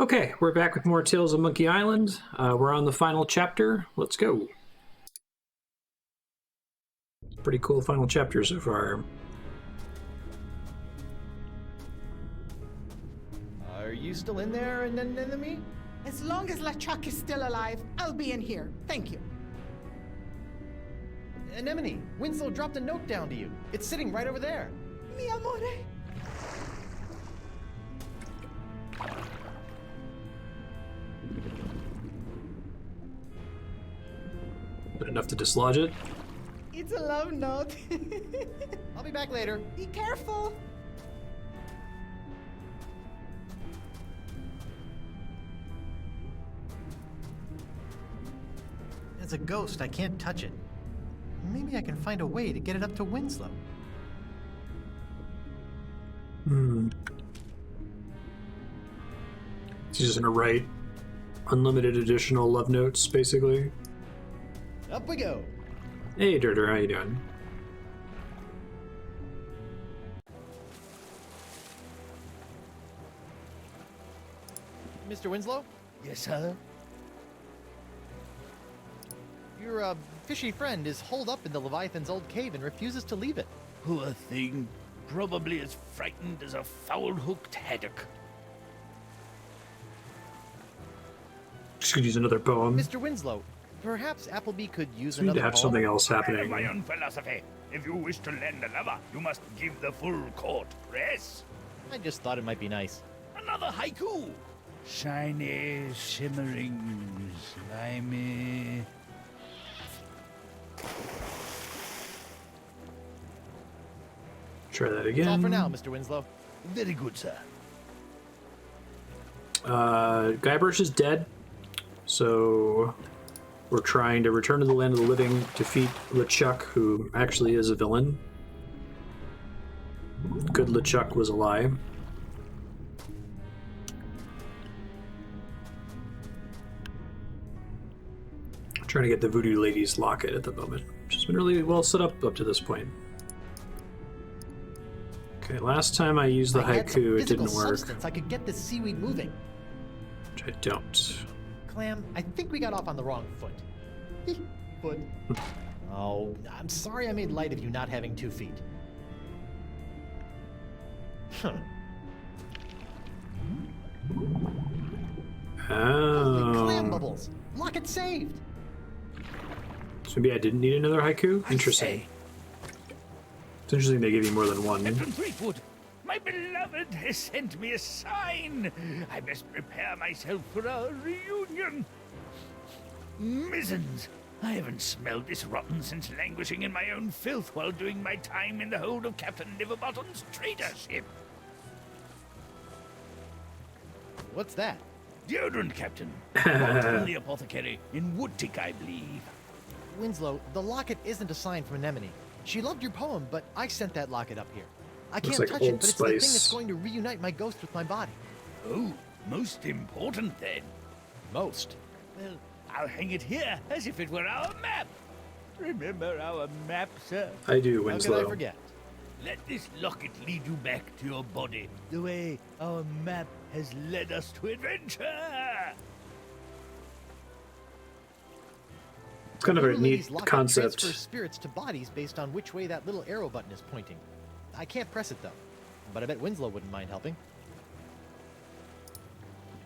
Okay, we're back with more Tales of Monkey Island. We're on the final chapter. Let's go. Pretty cool final chapter so far. Are you still in there, Anemone? As long as LeChuck is still alive, I'll be in here. Thank you. Anemone, Winslow dropped a note down to you. It's sitting right over there. Mi amore. Enough to dislodge it? It's a love note. I'll be back later. Be careful. It's a ghost. I can't touch it. Maybe I can find a way to get it up to Winslow. She's just gonna write unlimited additional love notes, basically. Up we go. Hey, Dirter, how you doing? Mr. Winslow? Yes, sir? Your, fishy friend is holed up in the Leviathan's old cave and refuses to leave it. Poor thing. Probably as frightened as a foul-hooked haddock. Just could use another poem. Mr. Winslow, perhaps Appleby could use We need another to have poem? something else I have happening. my own philosophy. If you wish to land a lover, you must give the full court press. I just thought it might be nice. Another haiku. Shiny, shimmering, slimy. Try that That's all again. for now, Mr. Winslow. Very good, sir. Guybrush is dead, so we're trying to return to the land of the living, defeat LeChuck, who actually is a villain. Good LeChuck was a lie. Trying to get the Voodoo Lady's locket at the moment, which has been really well set up to this point. Okay, last time I used the I had some haiku, it physical didn't work. substance. I could get this seaweed moving. Which I don't. Clam, I think we got off on the wrong foot. Foot. Oh, I'm sorry I made light of you not having 2 feet. Huh. Holy clam Oh. bubbles! Locket saved! So maybe I didn't need another haiku? Interesting. It's interesting they give you more than one. Captain Fleetwood, my beloved has sent me a sign. I must prepare myself for our reunion. Mizzens, I haven't smelled this rotten since languishing in my own filth while doing my time in the hold of Captain Liverbottom's trader ship. What's that? Deodorant, Captain. Bought from the apothecary in Woodtick, I believe. Winslow, the locket isn't a sign from Anemone. She loved your poem, but I sent that locket up here. I Looks can't like touch Old it, but it's the thing Spice. that's going to reunite my ghost with my body. Oh, most important then. Most. Well, I'll hang it here as if it were our map. Remember our map, sir? I do, How Winslow. could I forget? Let this locket lead you back to your body, the way our map has led us to adventure. It's kind of a Voodoo neat Lady's locket concept. transfers spirits to bodies based on which way that little arrow button is pointing. I can't press it though, but I bet Winslow wouldn't mind helping.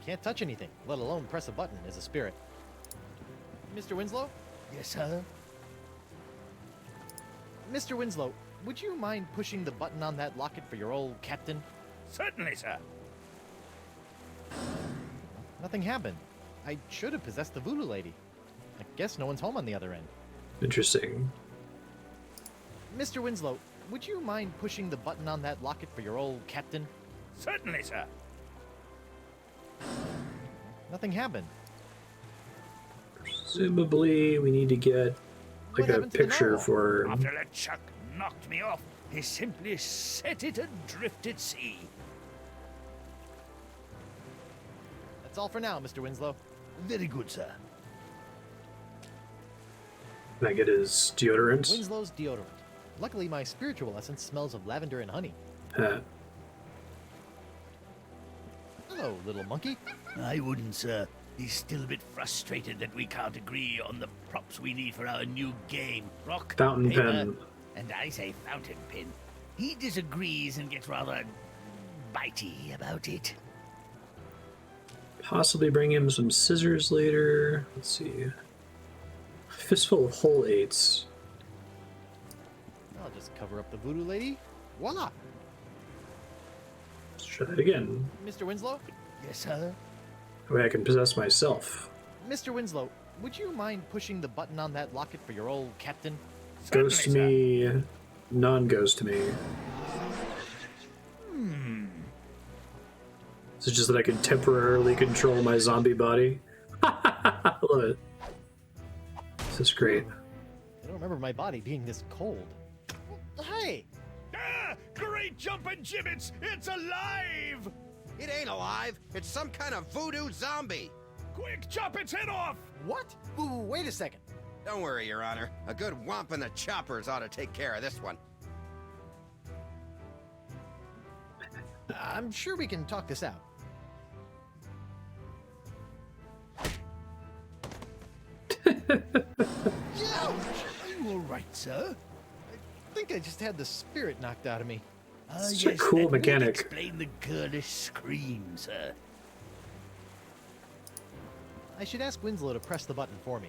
Can't touch anything, let alone press a button as a spirit. Mr. Winslow? Yes, sir? Mr. Winslow, would you mind pushing the button on that locket for your old captain? Certainly, sir. Nothing happened. I should have possessed the voodoo lady. I guess no one's home on the other end. Interesting. Mr. Winslow, would you mind pushing the button on that locket for your old captain? Certainly, sir. Nothing happened. Presumably, we need to get What like a happened to the picture narwhal? for. After LeChuck knocked me off, he simply set it adrift at sea. That's all for now, Mr. Winslow. Very good, sir. Can I get his deodorant? Winslow's deodorant. Luckily, my spiritual essence smells of lavender and honey. Uh, Hello, Hello, little monkey. I wouldn't, sir. He's still a bit frustrated that we can't agree on the props we need for our new game. Rock, Fountain paper, pen. and I say fountain pen. He disagrees and gets rather bitey about it. Possibly bring him some scissors later. Let's see. Fistful of whole 8s. I'll just cover up the voodoo lady. Voila! Let's try that again. Mr. Winslow? Yes, sir? That way I can possess myself. Mr. Winslow, would you mind pushing the button on that locket for your old captain? Ghost Certainly, me, non-ghost me. Is it just that I can temporarily control my zombie body? I love it. This is great. I don't remember my body being this cold. Hey! Ah! Great jumping gibbets! It's alive! It ain't alive. It's some kind of voodoo zombie. Quick, chop its head off! What? Ooh, wait a second. Don't worry, Your Honor. A good whomp in the choppers ought to take care of this one. I'm sure we can talk this out. Ouch! Are you all right, sir? I think I just had the spirit knocked out of me. Such a cool that would mechanic. Explain the girlish scream, sir. I should ask Winslow to press the button for me.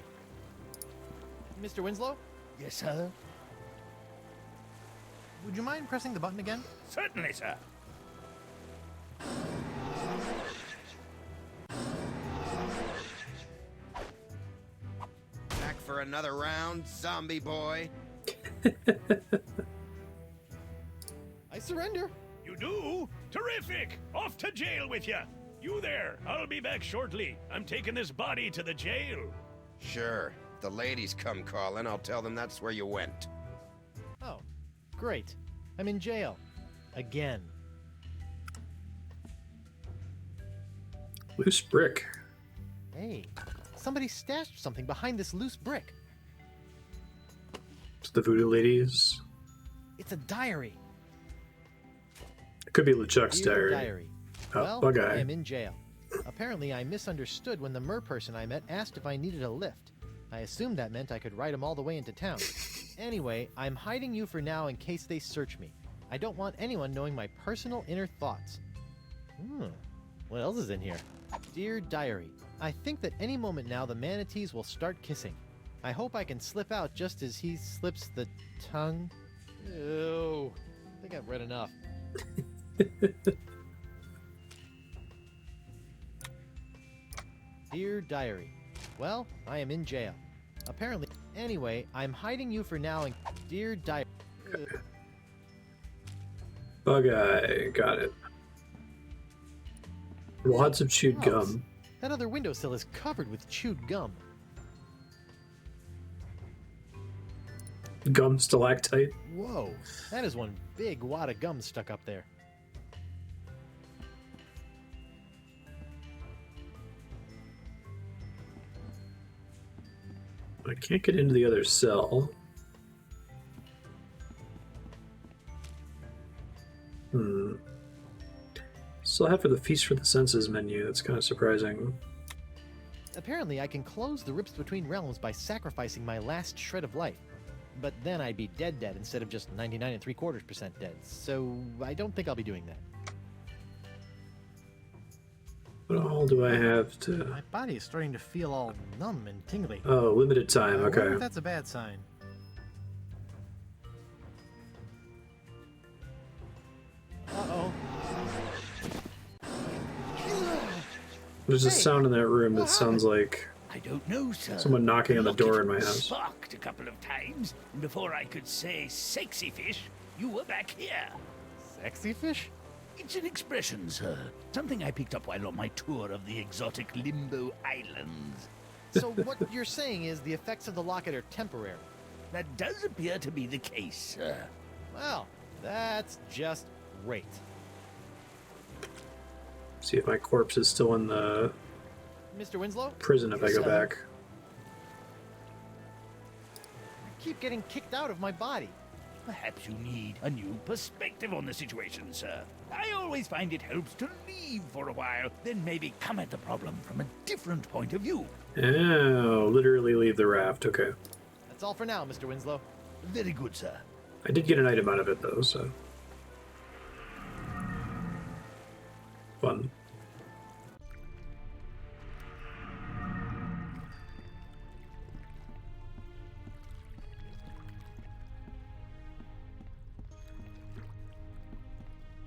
Mr. Winslow, Yes, sir? would you mind pressing the button again? Certainly, sir. Back for another round, zombie boy. I surrender. You do? Terrific! Off to jail with you! You there! I'll be back shortly. I'm taking this body to the jail. Sure. If the ladies come calling, I'll tell them that's where you went. Oh, great. I'm in jail. Again. Loose brick. Hey, somebody stashed something behind this loose brick. It's the voodoo ladies. It's a diary. It could be LeChuck's Dear diary. Oh, Well, bug I eye. am in jail. Apparently, I misunderstood when the mer person I met asked if I needed a lift. I assumed that meant I could ride him all the way into town. Anyway, I'm hiding you for now in case they search me. I don't want anyone knowing my personal inner thoughts. What else is in here? Dear Diary, I think that any moment now the manatees will start kissing. I hope I can slip out just as he slips the tongue. Ew. I think I've read enough. Dear Diary, well, I am in jail. Apparently, anyway, I'm hiding you for now. And Dear Diary, Bug eye. Got it. Lots of chewed Gross. gum. That other windowsill is covered with chewed gum. Gum stalactite. Whoa, that is one big wad of gum stuck up there. I can't get into the other cell. Still have for the Feast for the Senses menu. That's kind of surprising. Apparently, I can close the rips between realms by sacrificing my last shred of life. But then I'd be dead instead of just 99 3/4% dead. So I don't think I'll be doing that. What all do I have to... My body is starting to feel all numb and tingly. Oh, limited time. I wonder Okay. if that's a bad sign. Uh-oh. There's a Hey, sound in that room that what sounds like I don't know, sir. someone knocking on the door in my house. Sparked a couple of times, and before I could say sexy fish, you were back here. Sexy fish? It's an expression, sir. Something I picked up while on my tour of the exotic Limbo Islands. So what you're saying is the effects of the locket are temporary. That does appear to be the case, sir. Well, that's just great. See if my corpse is still in the Mr. Winslow, prison if I go sir. back. I keep getting kicked out of my body. Perhaps you need a new perspective on the situation, sir. I always find it helps to leave for a while, then maybe come at the problem from a different point of view. Oh, literally leave the raft. Okay. That's all for now, Mr. Winslow. Very good, sir. I did get an item out of it, though, so... Fun.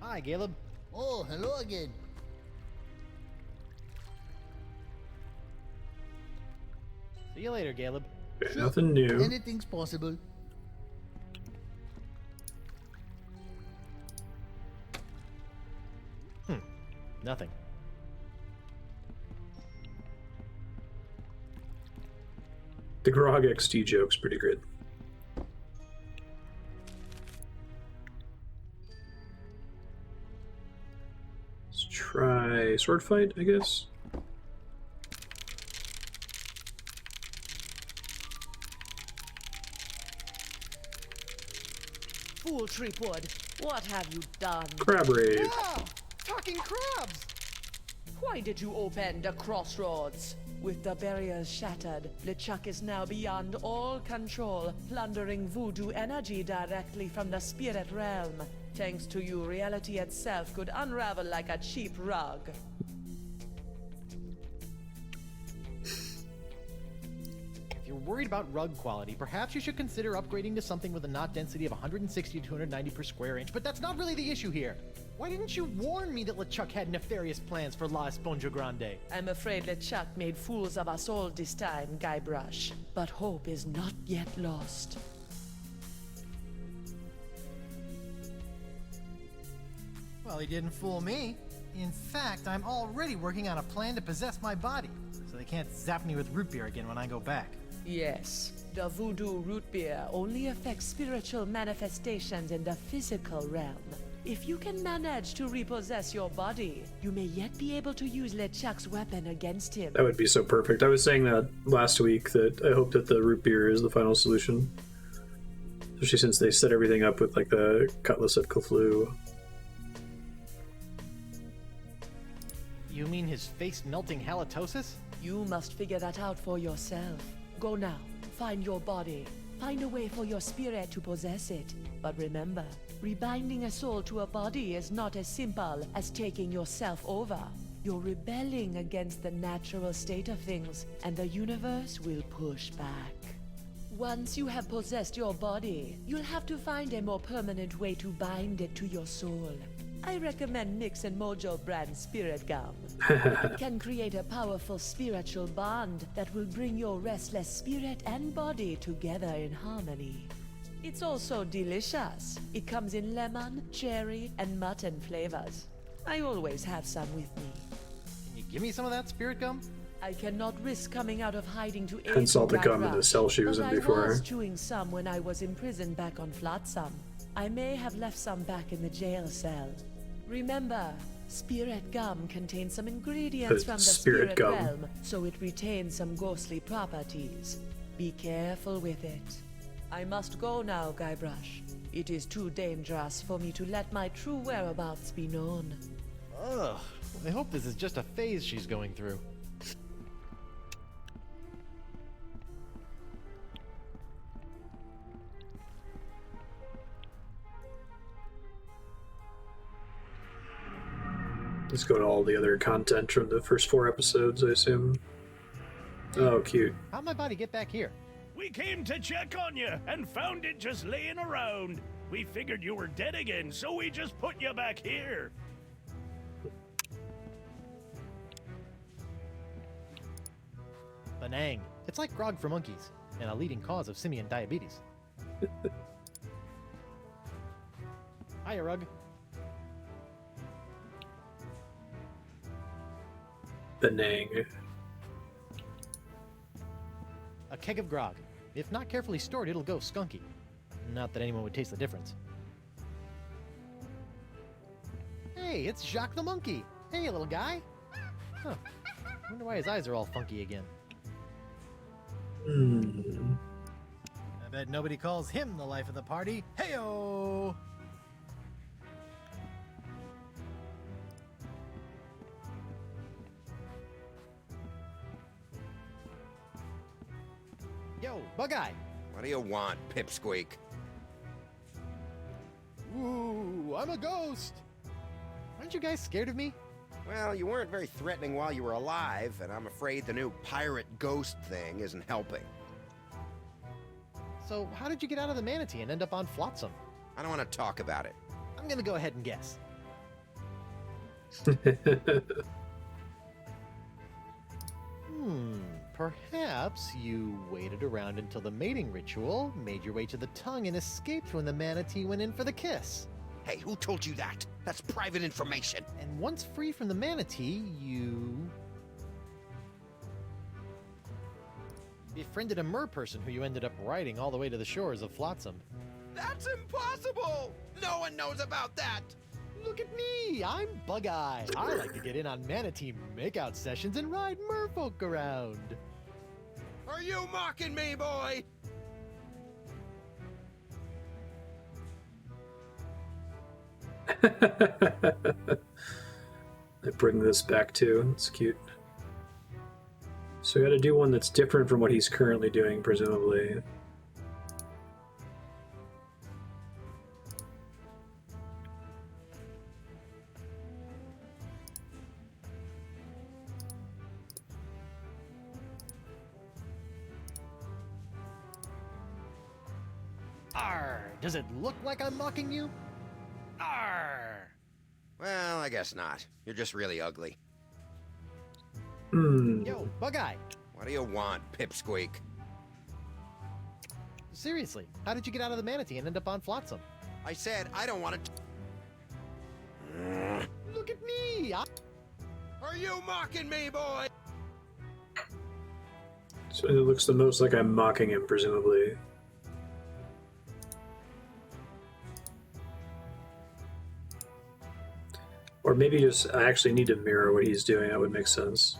Hi, Caleb. Oh, hello again. See you later, Caleb. Okay, nothing new. Anything's possible. Nothing. The Grog XD joke's pretty good. Let's try sword fight, I guess. Fool Treepwood, what have you done? Crab raid. Ah! Talking crabs! Why did you open the crossroads? With the barriers shattered, LeChuck is now beyond all control, plundering voodoo energy directly from the spirit realm. Thanks to you, reality itself could unravel like a cheap rug. If you're worried about rug quality, perhaps you should consider upgrading to something with a knot density of 160 to 290 per square inch, but that's not really the issue here. Why didn't you warn me that LeChuck had nefarious plans for La Esponja Grande? I'm afraid LeChuck made fools of us all this time, Guybrush. But hope is not yet lost. Well, he didn't fool me. In fact, I'm already working on a plan to possess my body, so they can't zap me with root beer again when I go back. Yes, the voodoo root beer only affects spiritual manifestations in the physical realm. If you can manage to repossess your body, you may yet be able to use LeChuck's weapon against him. That would be so perfect. I was saying that last week, that I hope that the root beer is the final solution. Especially since they set everything up with like the Cutlass of Cthulhu. You mean his face-melting halitosis? You must figure that out for yourself. Go now, find your body. Find a way for your spirit to possess it. But remember, rebinding a soul to a body is not as simple as taking yourself over. You're rebelling against the natural state of things, and the universe will push back. Once you have possessed your body, you'll have to find a more permanent way to bind it to your soul. I recommend Mix and Mojo brand Spirit Gum. It can create a powerful spiritual bond that will bring your restless spirit and body together in harmony. It's also delicious. It comes in lemon, cherry, and mutton flavors. I always have some with me. Can you give me some of that spirit gum? I cannot risk coming out of hiding to aid Consult the you, gum in the Guybrush, cell she was but in before. I was chewing some when I was imprisoned back on Flotsam. I may have left some back in the jail cell. Remember, spirit gum contains some ingredients from the spirit gum. realm, so it retains some ghostly properties. Be careful with it. I must go now, Guybrush. It is too dangerous for me to let my true whereabouts be known. Ugh. I hope this is just a phase she's going through. Let's go to all the other content from the first 4 episodes, I assume. Oh, cute. How'd my body get back here? We came to check on you and found it just laying around. We figured you were dead again, so we just put you back here. Benang. It's like grog for monkeys, and a leading cause of simian diabetes. Hiya, Rug. Benang. A keg of grog. If not carefully stored, it'll go skunky. Not that anyone would taste the difference. Hey, it's Jacques the monkey. Hey, little guy. Huh. Wonder why his eyes are all funky again. I bet nobody calls him the life of the party. Heyo! Yo, Bug-Eye! What do you want, Pipsqueak? Ooh, I'm a ghost! Aren't you guys scared of me? Well, you weren't very threatening while you were alive, and I'm afraid the new pirate ghost thing isn't helping. So, how did you get out of the manatee and end up on Flotsam? I don't want to talk about it. I'm gonna go ahead and guess. Perhaps you waited around until the mating ritual, made your way to the tongue, and escaped when the manatee went in for the kiss. Hey, who told you that? That's private information. And once free from the manatee, you befriended a mer-person who you ended up riding all the way to the shores of Flotsam. That's impossible! No one knows about that! Look at me! I'm Bug-Eye. I like to get in on manatee makeout sessions and ride merfolk around. Are you mocking me, boy? I bring this back too. It's cute. So we got to do one that's different from what he's currently doing, presumably. Arr! Does it look like I'm mocking you? Arr! Well, I guess not. You're just really ugly. Yo, Bug-Eye! What do you want, Pipsqueak? Seriously, how did you get out of the manatee and end up on Flotsam? I said I don't want to... Look at me! Are you mocking me, boy? So it looks the most like I'm mocking him, presumably. Or maybe just I actually need to mirror what he's doing. That would make sense.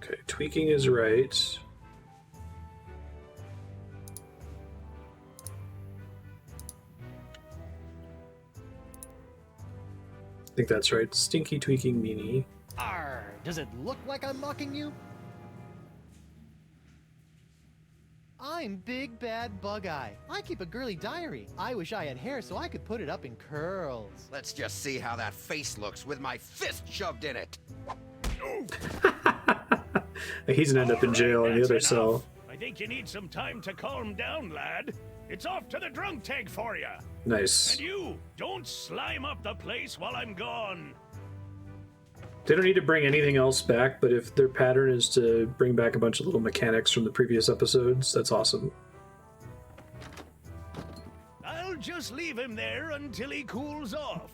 Okay, tweaking is right. I think that's right. Stinky tweaking meanie. Arr! Does it look like I'm mocking you? I'm Big Bad Bug-Eye. I keep a girly diary. I wish I had hair so I could put it up in curls. Let's just see how that face looks with my fist shoved in it. He's gonna end up in jail in the other cell. I think you need some time to calm down, lad. It's off to the drunk tank for you. Nice. And you, don't slime up the place while I'm gone. They don't need to bring anything else back, but if their pattern is to bring back a bunch of little mechanics from the previous episodes, that's awesome. I'll just leave him there until he cools off.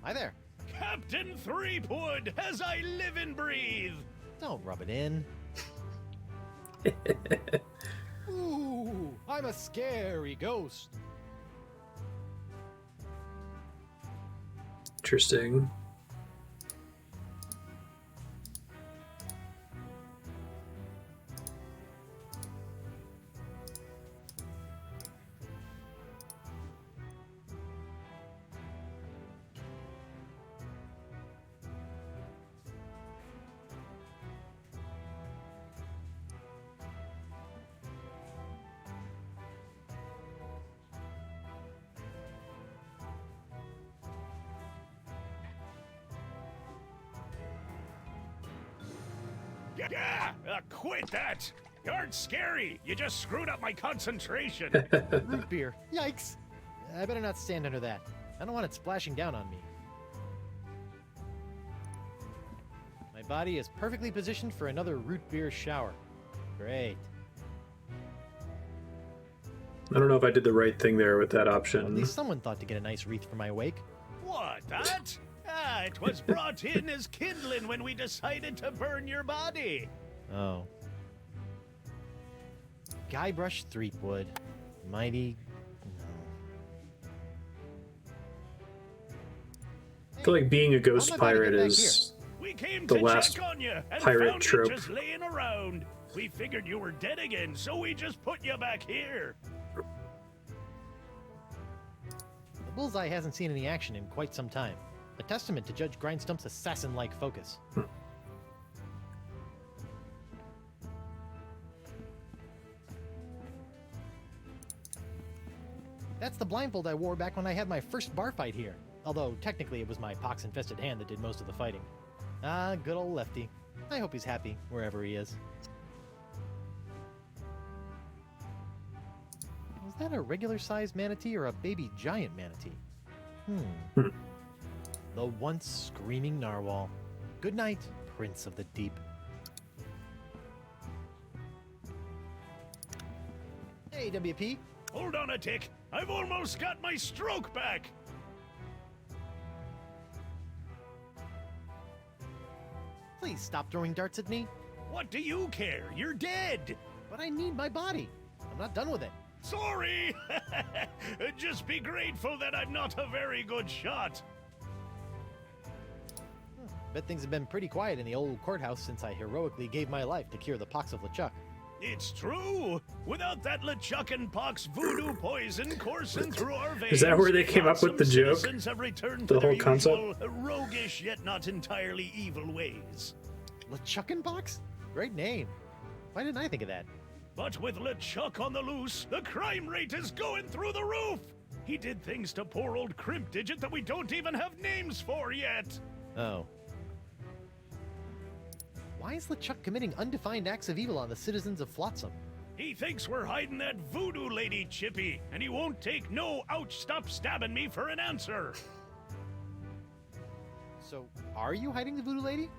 Hi there. Captain Threepwood, as I live and breathe. Don't rub it in. Ooh, I'm a scary ghost. Interesting. Yeah, quit that. You aren't scary. You just screwed up my concentration. Root beer. Yikes. I better not stand under that. I don't want it splashing down on me. My body is perfectly positioned for another root beer shower. Great. I don't know if I did the right thing there with that At option. least someone thought to get a nice wreath for my wake. What, that? Ah, it was brought in as kindling when we decided to burn your body. Oh. Guybrush Threepwood. Mighty... I feel like being a ghost How'd my body pirate get back is We came the to last check on you and pirate found trope. you just laying around. We figured you were dead again, so we just put you back here. The bullseye hasn't seen any action in quite some time. A testament to Judge Grindstump's assassin-like focus. That's the blindfold I wore back when I had my first bar fight here. Although, technically, it was my pox-infested hand that did most of the fighting. Ah, good old Lefty. I hope he's happy, wherever he is. Was that a regular-sized manatee or a baby giant manatee? The once screaming narwhal. Good night, Prince of the Deep. Hey, WP. Hold on a tick. I've almost got my stroke back. Please stop throwing darts at me. What do you care? You're dead. But I need my body. I'm not done with it. Sorry. Just be grateful that I'm not a very good shot. Bet things have been pretty quiet in the old courthouse since I heroically gave my life to cure the pox of LeChuck. It's true. Without that LeChuck and pox voodoo poison coursing through our veins, Is that where they came up with the some joke? citizens have returned The to their whole concept? usual, roguish yet not entirely evil ways. LeChuckenbox? Great name. Why didn't I think of that? But with LeChuck on the loose, the crime rate is going through the roof. He did things to poor old Crimp Digit that we don't even have names for yet. Oh. Why is LeChuck committing undefined acts of evil on the citizens of Flotsam? He thinks we're hiding that voodoo lady, Chippy, and he won't take no ouch stop stabbing me for an answer. So, are you hiding the voodoo lady?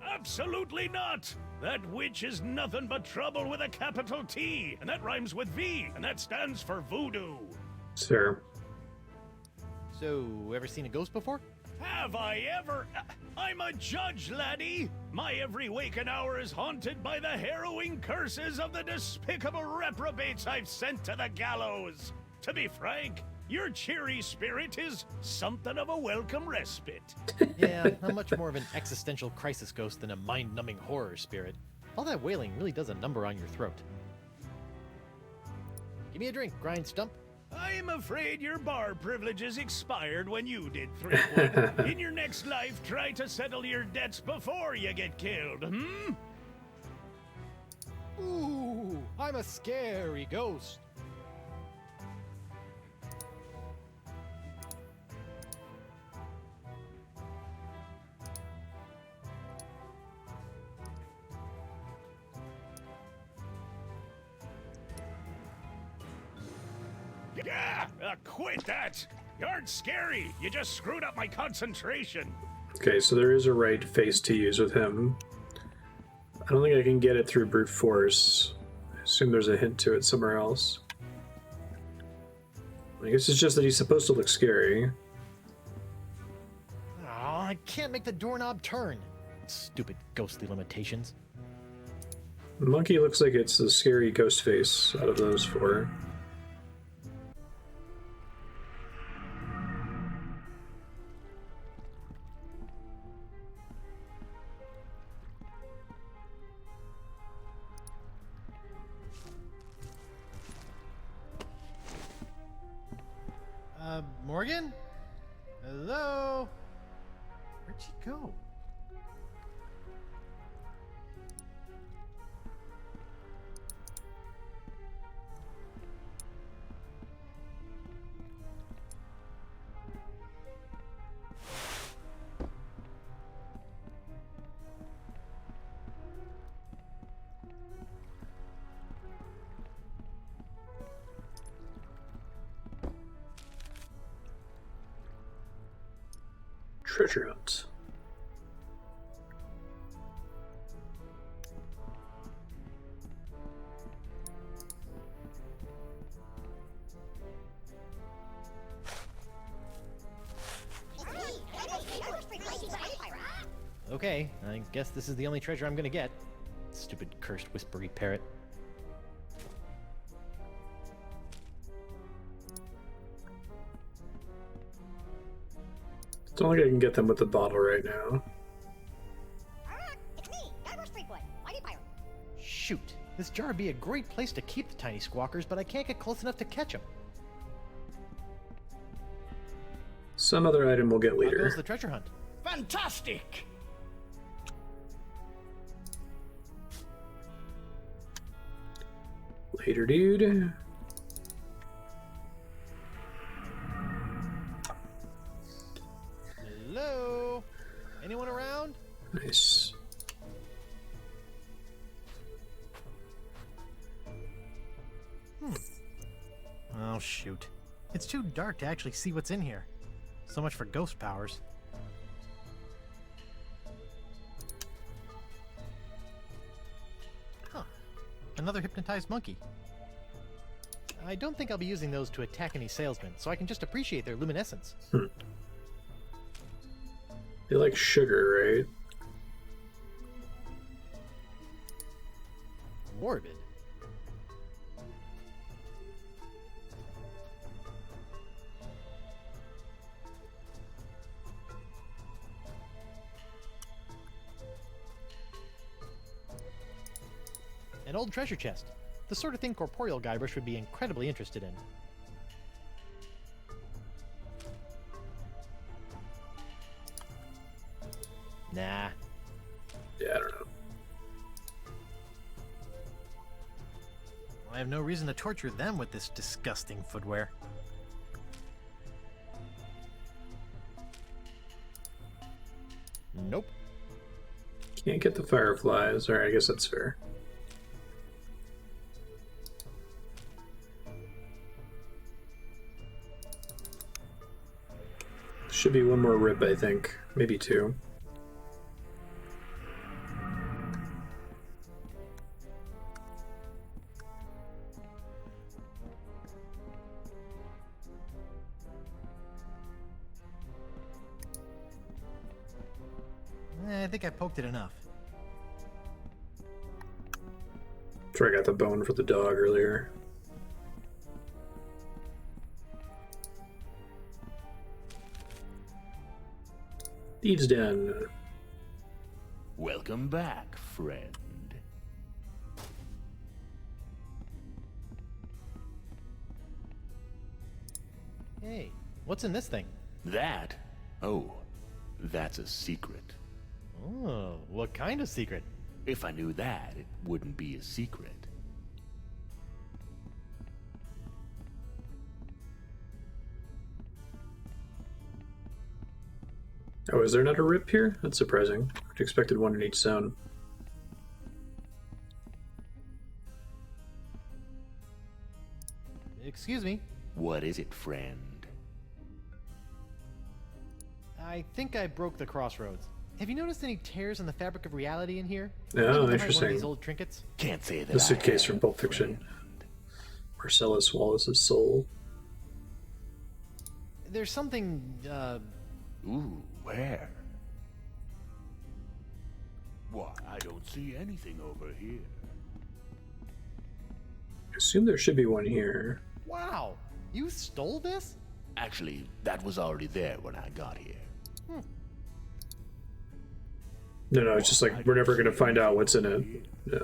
Absolutely not! That witch is nothing but trouble with a capital T, and that rhymes with V, and that stands for voodoo. Sir. So, ever seen a ghost before? Have I ever? I'm a judge, laddie! My every waking hour is haunted by the harrowing curses of the despicable reprobates I've sent to the gallows. To be frank, your cheery spirit is something of a welcome respite. Yeah, I'm much more of an existential crisis ghost than a mind-numbing horror spirit. All that wailing really does a number on your throat. Give me a drink, Grindstump. I'm afraid your bar privileges expired when you did, Threepwood. In your next life, try to settle your debts before you get killed, Ooh, I'm a scary ghost. Yeah, quit that! You aren't scary, you just screwed up my concentration. Okay, so there is a right face to use with him. I don't think I can get it through brute force. I assume there's a hint to it somewhere else. I guess it's just that he's supposed to look scary. Oh, I can't make the doorknob turn. Stupid ghostly limitations. The monkey looks like it's a scary ghost face out of those four. Morgan? Hello? Where'd she go? Treasure hunt. Okay, I guess this is the only treasure I'm gonna get. Stupid cursed whispery parrot. It's only I can get them with the bottle right now. It's me, Garbo Streetboy, Mighty Pirate. Shoot! This jar would be a great place to keep the tiny squawkers, but I can't get close enough to catch them. Some other item we'll get How goes later. the treasure hunt? Fantastic! Later, dude. Hello? Anyone around? Nice. Oh, shoot. It's too dark to actually see what's in here. So much for ghost powers. Huh. Another hypnotized monkey. I don't think I'll be using those to attack any salesmen, so I can just appreciate their luminescence. They like sugar, right? Morbid. An old treasure chest. The sort of thing Corporeal Guybrush would be incredibly interested in. Nah. Yeah, I don't know. I have no reason to torture them with this disgusting footwear. Nope. Can't get the fireflies. Alright, I guess that's fair. Should be one more rib, I think. Maybe two. I think I poked it enough. Sure, I got the bone for the dog earlier. Thieves' Den. Welcome back, friend. Hey, what's in this thing? That? Oh, that's a secret. Oh, what kind of secret? If I knew that, it wouldn't be a secret. Oh, is there not a rip here? That's surprising. I'd expected one in each zone. Excuse me. What is it, friend? I think I broke the crossroads. Have you noticed any tears in the fabric of reality in here? Oh, Behind one of interesting. these old trinkets? Can't say that The suitcase I from have, Pulp Fiction. friend. Marcellus Wallace's soul. There's something, Ooh, where? Why, I don't see anything over here. I assume there should be one here. Wow! You stole this? Actually, that was already there when I got here. No, it's just like we're never going to find out what's in it. Yeah.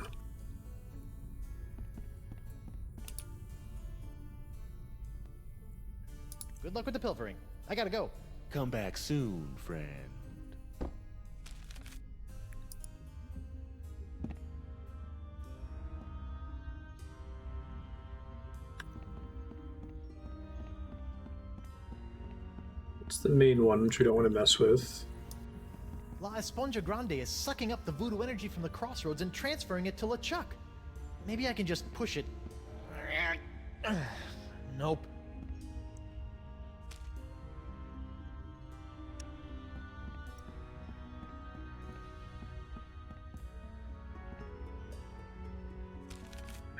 Good luck with the pilfering. I gotta go. Come back soon, friend. It's the main one, which we don't want to mess with. La Esponja Grande is sucking up the voodoo energy from the crossroads and transferring it to LeChuck. Maybe I can just push it. Nope.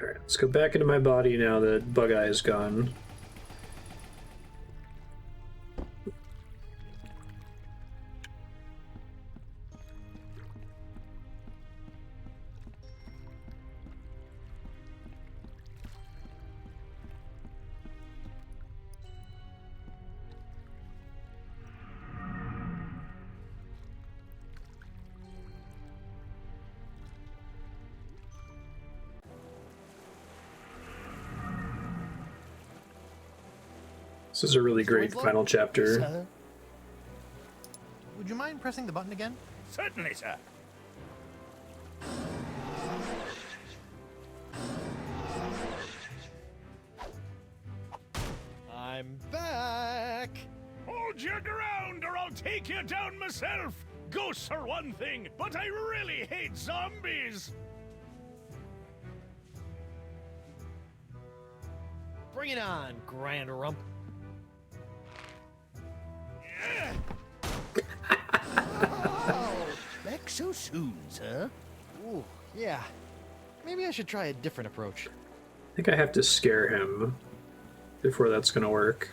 Alright, let's go back into my body now that Bug Eye is gone. This is a really great Winslow? final chapter. Sir? Would you mind pressing the button again? Certainly, sir. I'm back! Hold your ground or I'll take you down myself! Ghosts are one thing, but I really hate zombies! Bring it on, Grand Rump. Back so soon, sir? Ooh, yeah. Maybe I should try a different approach. I think I have to scare him before that's gonna work.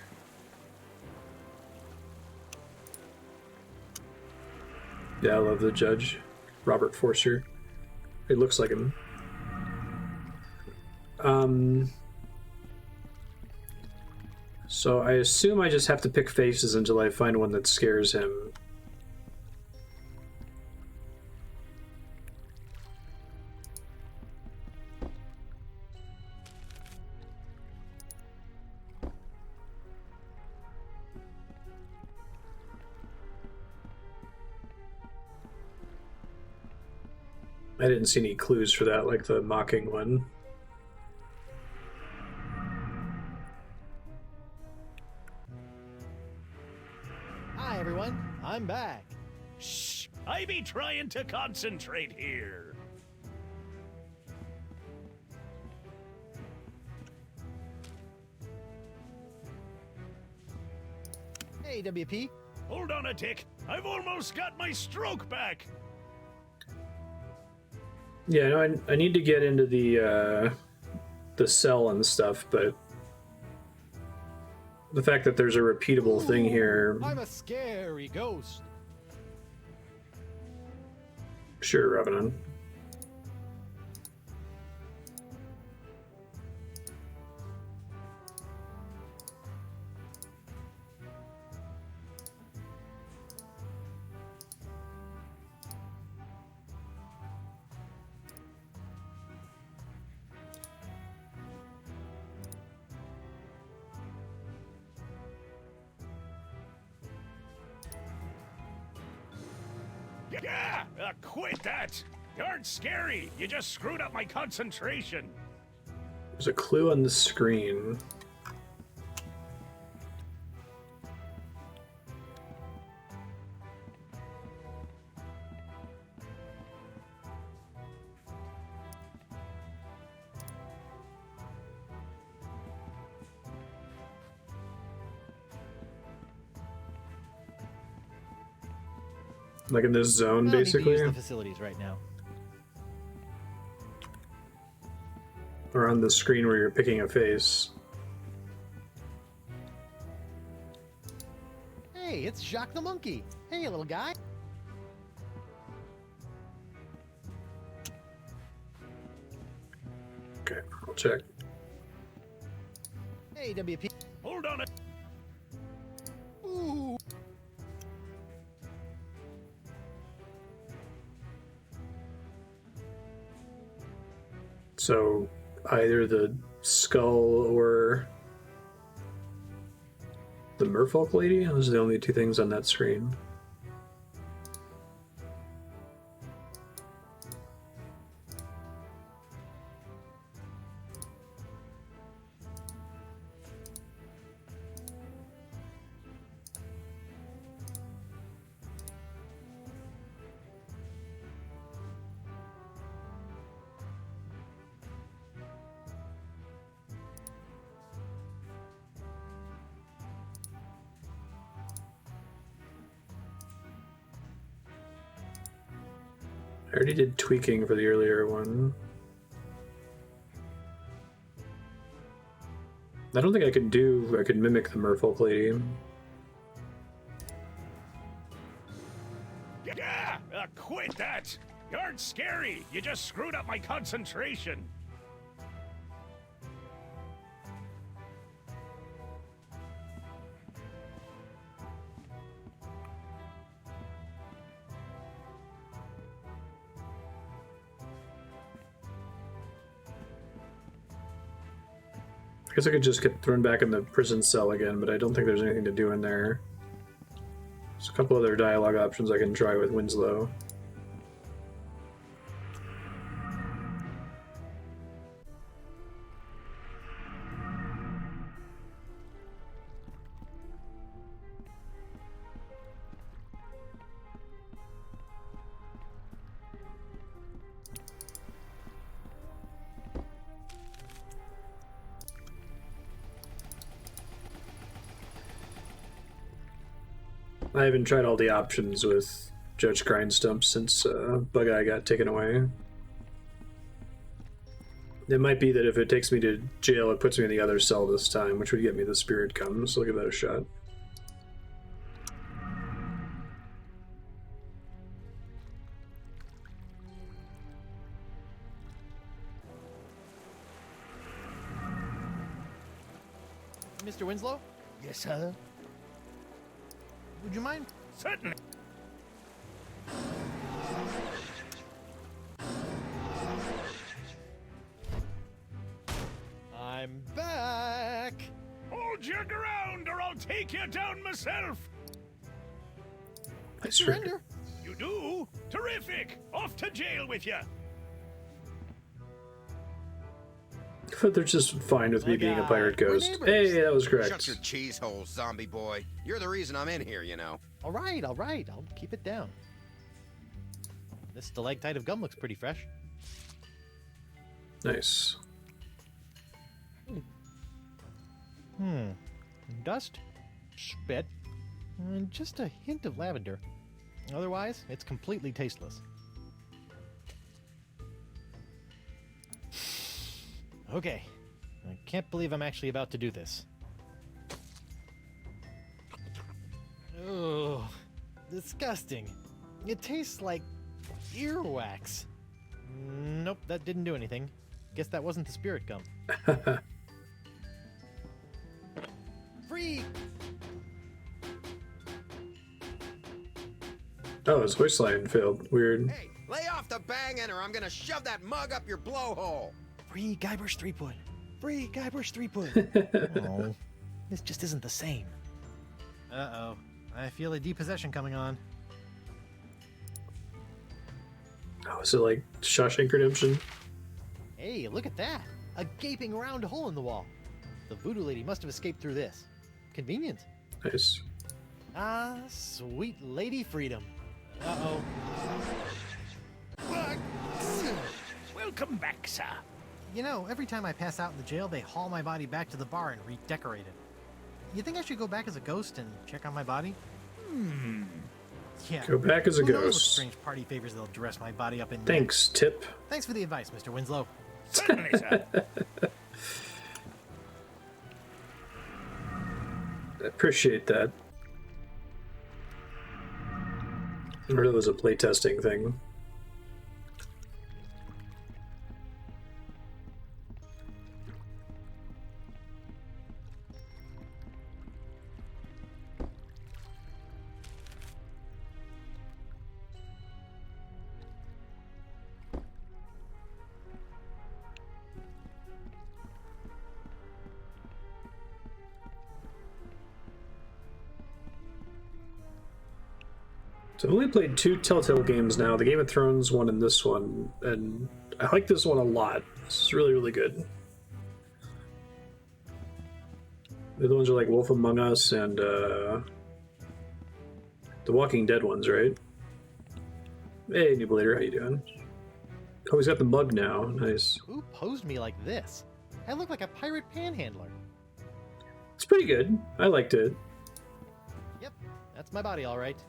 Yeah, I love the judge, Robert Forster. It looks like him. So I assume I just have to pick faces until I find one that scares him. I didn't see any clues for that, like the mocking one. Hi, everyone. I'm back. Shh! I be trying to concentrate here. Hey, WP. Hold on a tick. I've almost got my stroke back. Yeah, no, I need to get into the cell and stuff, but the fact that there's a repeatable thing here. I'm a scary ghost. Sure, Revenant. Yeah! Quit that! You aren't scary. You just screwed up my concentration. There's a clue on the screen. Like in this zone, I don't need to basically? use the facilities right now. Or on the screen where you're picking a face. Hey, it's Jacques the Monkey. Hey, little guy. Okay, I'll check. Hey, WP. Hold on a... Ooh. So, either the skull or the merfolk lady? Those are the only two things on that screen. I already did tweaking for the earlier one. I don't think I could mimic the merfolk lady. Yeah! Quit that! You aren't scary. You just screwed up my concentration. guess I could just get thrown back in the prison cell again, but I don't think there's anything to do in there. There's a couple other dialogue options I can try with Winslow. I haven't tried all the options with Judge Grindstump since Bug-Eye got taken away. It might be that if it takes me to jail, it puts me in the other cell this time, which would get me the Spirit Gum, so I'll give that a shot. Mr. Winslow? Yes, sir? Would you mind? Certainly. I'm back! Hold your ground or I'll take you down myself. I surrender. You do? Terrific. Off to jail with you. But they're just fine with me being a pirate We're ghost. neighbors. Hey, that was correct. Shut your cheese hole, zombie boy. You're the reason I'm in here, you know. All right. I'll keep it down. This stalactite of gum looks pretty fresh. Nice. Dust, spit, and just a hint of lavender. Otherwise, it's completely tasteless. Okay, I can't believe I'm actually about to do this. Ugh, disgusting. It tastes like earwax. Nope, that didn't do anything. Guess that wasn't the spirit gum. Free! Oh, his voice line failed. Weird. Hey, lay off the banging or I'm gonna shove that mug up your blowhole. Free Guybrush Threepwood. Free Guybrush Threepwood. Oh, this just isn't the same. Uh-oh. I feel a depossession coming on. Oh, is it like Shawshank Redemption? Hey, look at that! A gaping round hole in the wall. The voodoo lady must have escaped through this. Convenient. Nice. Ah, sweet Lady Freedom. Uh-oh. Welcome back, sir. You know, every time I pass out in the jail, they haul my body back to the bar and redecorate it. You think I should go back as a ghost and check on my body? Yeah. Go back as a Who knows what ghost. strange party favors they'll dress my body up in. Thanks, Tip. Thanks for the advice, Mr. Winslow. Certainly, sir. I appreciate that. I heard it was a playtesting thing. So I've only played 2 Telltale games now, the Game of Thrones one and this one, and I like this one a lot. It's really, really good. The other ones are like Wolf Among Us and the Walking Dead ones, right? Hey, New Blader, how you doing? Oh, he's got the mug now. Nice. Who posed me like this? I look like a pirate panhandler. It's pretty good. I liked it. Yep, that's my body, all right.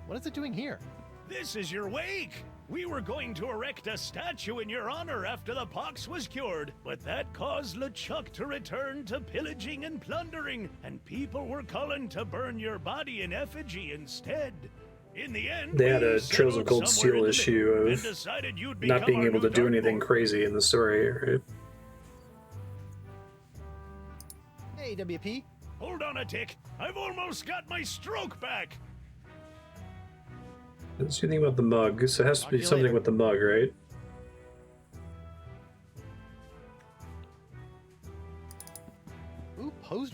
What is it doing here? This is your wake. We were going to erect a statue in your honor after the pox was cured, but that caused LeChuck to return to pillaging and plundering, and people were calling to burn your body in effigy instead. In the end, They had we a Trails of settled Cold somewhere Steel in the issue middle of and decided you'd not become being our able to new do anything dartboard. crazy in the story, right? Hey, WP. Hold on a tick. I've almost got my stroke back. Didn't see anything about the mug, so it has to Talk be to you something later. with the mug, right?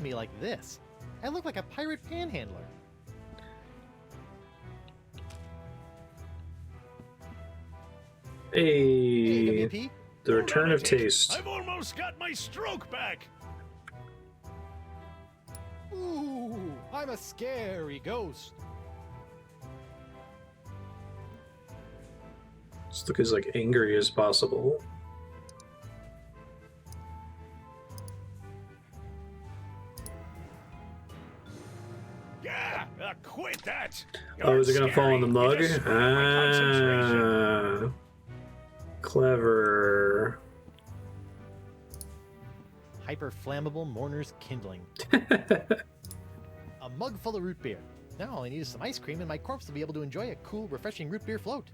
me like this. I look like a pirate panhandler. Hey, WP? the return of Tea. taste. I've almost got my stroke back. Ooh, I'm a scary ghost. Just look as like angry as possible. Yeah, quit that. Oh, is it gonna fall in the mug? You just screwed my concentration. Ah, clever. Hyper flammable mourner's kindling. A mug full of root beer. Now all I need is some ice cream and my corpse will be able to enjoy a cool, refreshing root beer float.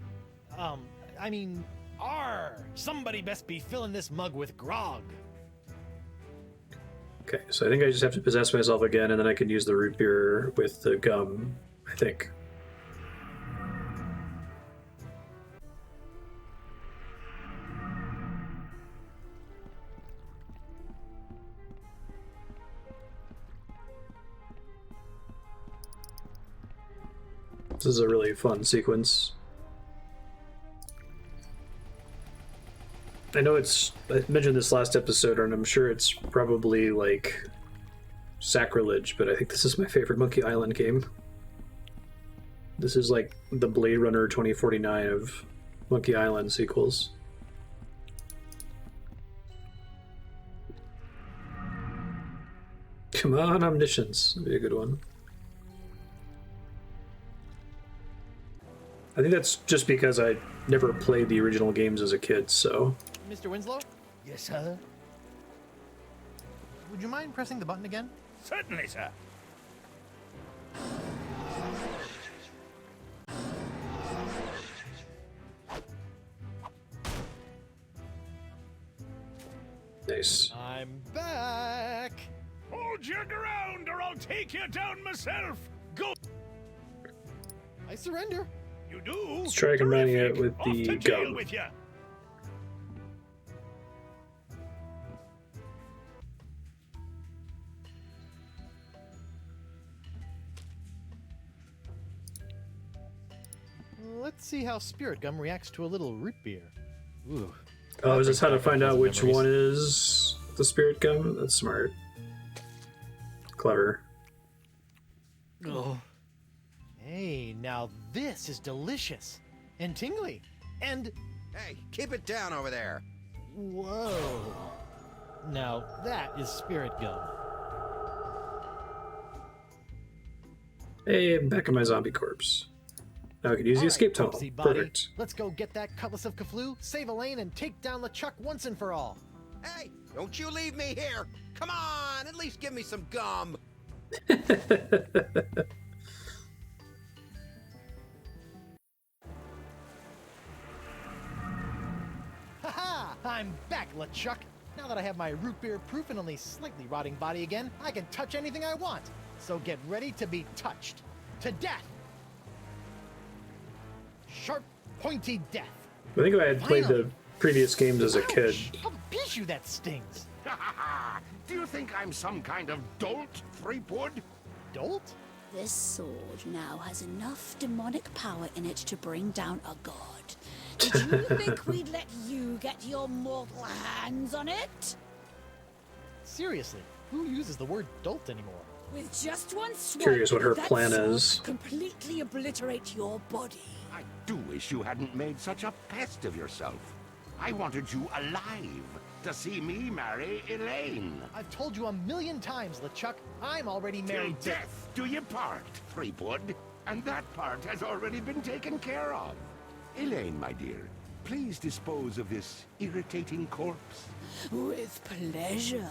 Somebody best be filling this mug with grog. Okay, so I think I just have to possess myself again, and then I can use the root beer with the gum, I think. This is a really fun sequence. I know I mentioned this last episode, and I'm sure it's probably like sacrilege, but I think this is my favorite Monkey Island game. This is like the Blade Runner 2049 of Monkey Island sequels. Come on, Omniscience. That'd be a good one. I think that's just because I never played the original games as a kid, so... Mr. Winslow, Yes, sir. Would you mind pressing the button again? Certainly, sir. Nice. I'm back. Hold your ground, or I'll take you down myself. Go. I surrender. You do. Let's try combining it Terrific. with Off the to jail gum. with you. Let's see how spirit gum reacts to a little root beer. Ooh. Oh, is this how to find out which Memories. one is the spirit gum? That's smart. Clever. Oh. Hey, now this is delicious and tingly. And Hey, keep it down over there. whoa. Now that is spirit gum. Hey, I'm back in my zombie corpse. Now I can use the All escape right, tunnel. corpsey body, Perfect. let's go get that cutlass of Kaflu, save Elaine, and take down LeChuck once and for all. Hey, don't you leave me here. Come on, at least give me some gum. Haha! I'm back, LeChuck. Now that I have my root beer proof and only slightly rotting body again, I can touch anything I want. So get ready to be touched. To death! Sharp, pointy death. I think if I had played the Finally. previous games as a kid, Ouch! How pish you that stings. Do you think I'm some kind of dolt, Threepwood? Dolt? This sword now has enough demonic power in it to bring down a god. Did you think we'd let you get your mortal hands on it? Seriously, who uses the word dolt anymore? With just one swipe, Curious what her that plan sword is. could completely obliterate your body. I do wish you hadn't made such a pest of yourself. I wanted you alive to see me marry Elaine. I've told you a million times, LeChuck, I'm already Till married to... death do you part, Threepwood. And that part has already been taken care of. Elaine, my dear, please dispose of this irritating corpse. With pleasure.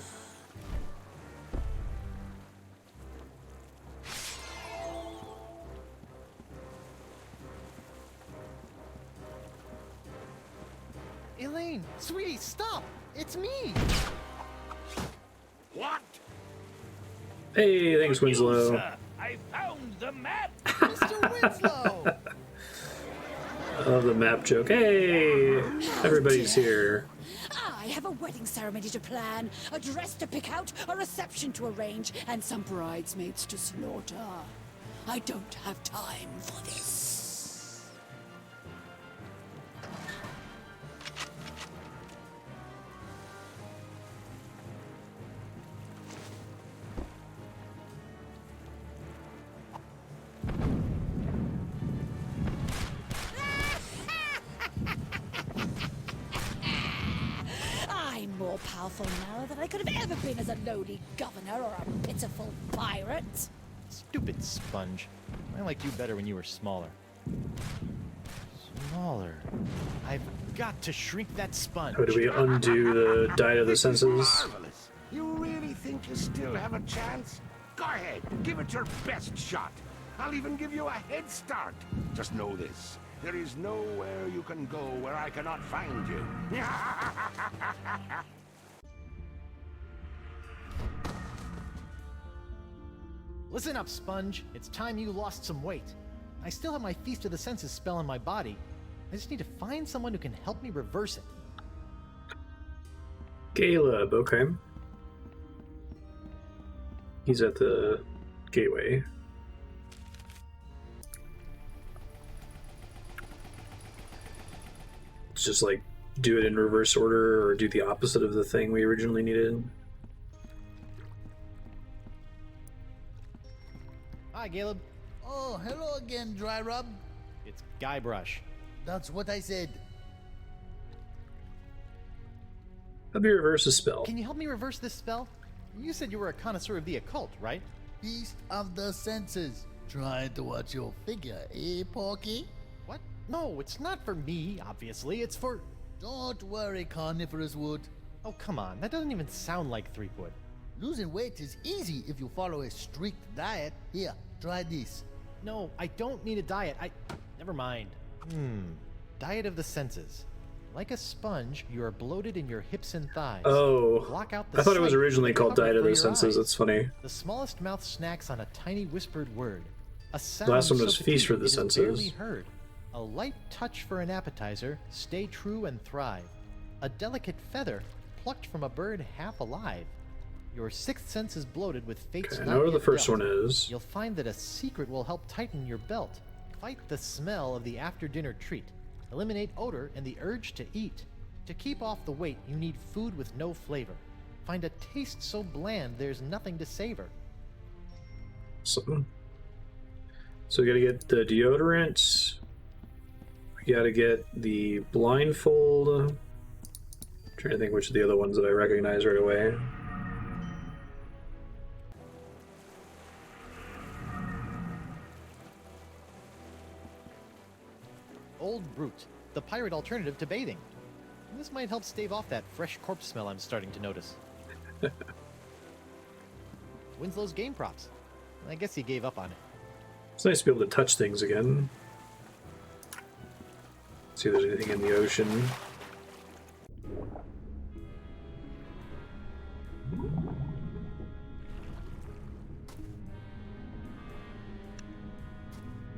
Elaine, sweetie, stop! It's me! What? hey, thanks, Good news, Winslow. sir. I found the map. Mr. Winslow! I love the map joke. Hey, everybody's here. I have a wedding ceremony to plan, a dress to pick out, a reception to arrange, and some bridesmaids to slaughter. I don't have time for this. I'm more powerful now than I could have ever been as a lowly governor or a pitiful pirate. Stupid sponge. I liked you better when you were smaller. Smaller. I've got to shrink that sponge. How do we undo the diet of the senses? Marvelous. You really think you still have a chance? Go ahead, give it your best shot. I'll even give you a head start. Just know this. There is nowhere you can go where I cannot find you. Listen up, Sponge. It's time you lost some weight. I still have my Feast of the Senses spell in my body. I just need to find someone who can help me reverse it. Caleb, okay. He's at the gateway. It's just like do it in reverse order or do the opposite of the thing we originally needed. Hi, Caleb. Oh, hello again, Dry Rub. It's Guybrush. That's what I said. Help me reverse a spell. Can you help me reverse this spell? You said you were a connoisseur of the occult, right? Feast of the Senses. Trying to watch your figure, eh, Porky? What? No, it's not for me, obviously. It's for... Don't worry, Carnivorous Wood. Oh, come on. That doesn't even sound like Threepwood. Losing weight is easy if you follow a strict diet. Here, try this. No, I don't need a diet. Never mind. Diet of the senses. Like a sponge, you are bloated in your hips and thighs. Oh, Block out the I thought it was sight originally and called cover Diet of for the your Senses. eyes. That's funny. The smallest mouth snacks on a tiny whispered word. A sound Last one was so Feast for petite the it is Senses. barely heard. A light touch for an appetizer. Stay true and thrive. A delicate feather plucked from a bird half alive. Your sixth sense is bloated with fate's Okay, I not know where the yet first dealt. one is. You'll find that a secret will help tighten your belt. Fight the smell of the after-dinner treat. Eliminate odor and the urge to eat. To keep off the weight, you need food with no flavor. Find a taste so bland there's nothing to savor. So we gotta get the deodorant. We gotta get the blindfold. I'm trying to think which of the other ones that I recognize right away. Old Brute, the pirate alternative to bathing. This might help stave off that fresh corpse smell I'm starting to notice. Winslow's game props. I guess he gave up on it. It's nice to be able to touch things again. See if there's anything in the ocean.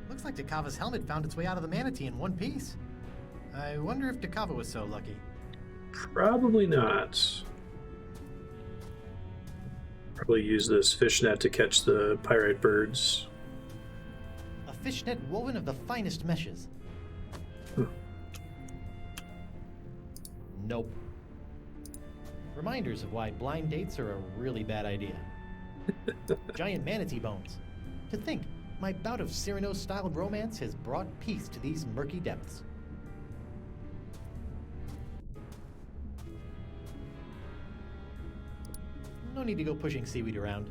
Looks like Dakava's helmet found its way out of the manatee in one piece. I wonder if Dakava was so lucky. Probably not. Probably use this fishnet to catch the pirate birds. A fishnet woven of the finest meshes. Nope. Reminders of why blind dates are a really bad idea. Giant manatee bones. To think, my bout of Cyrano-styled romance has brought peace to these murky depths. No need to go pushing seaweed around.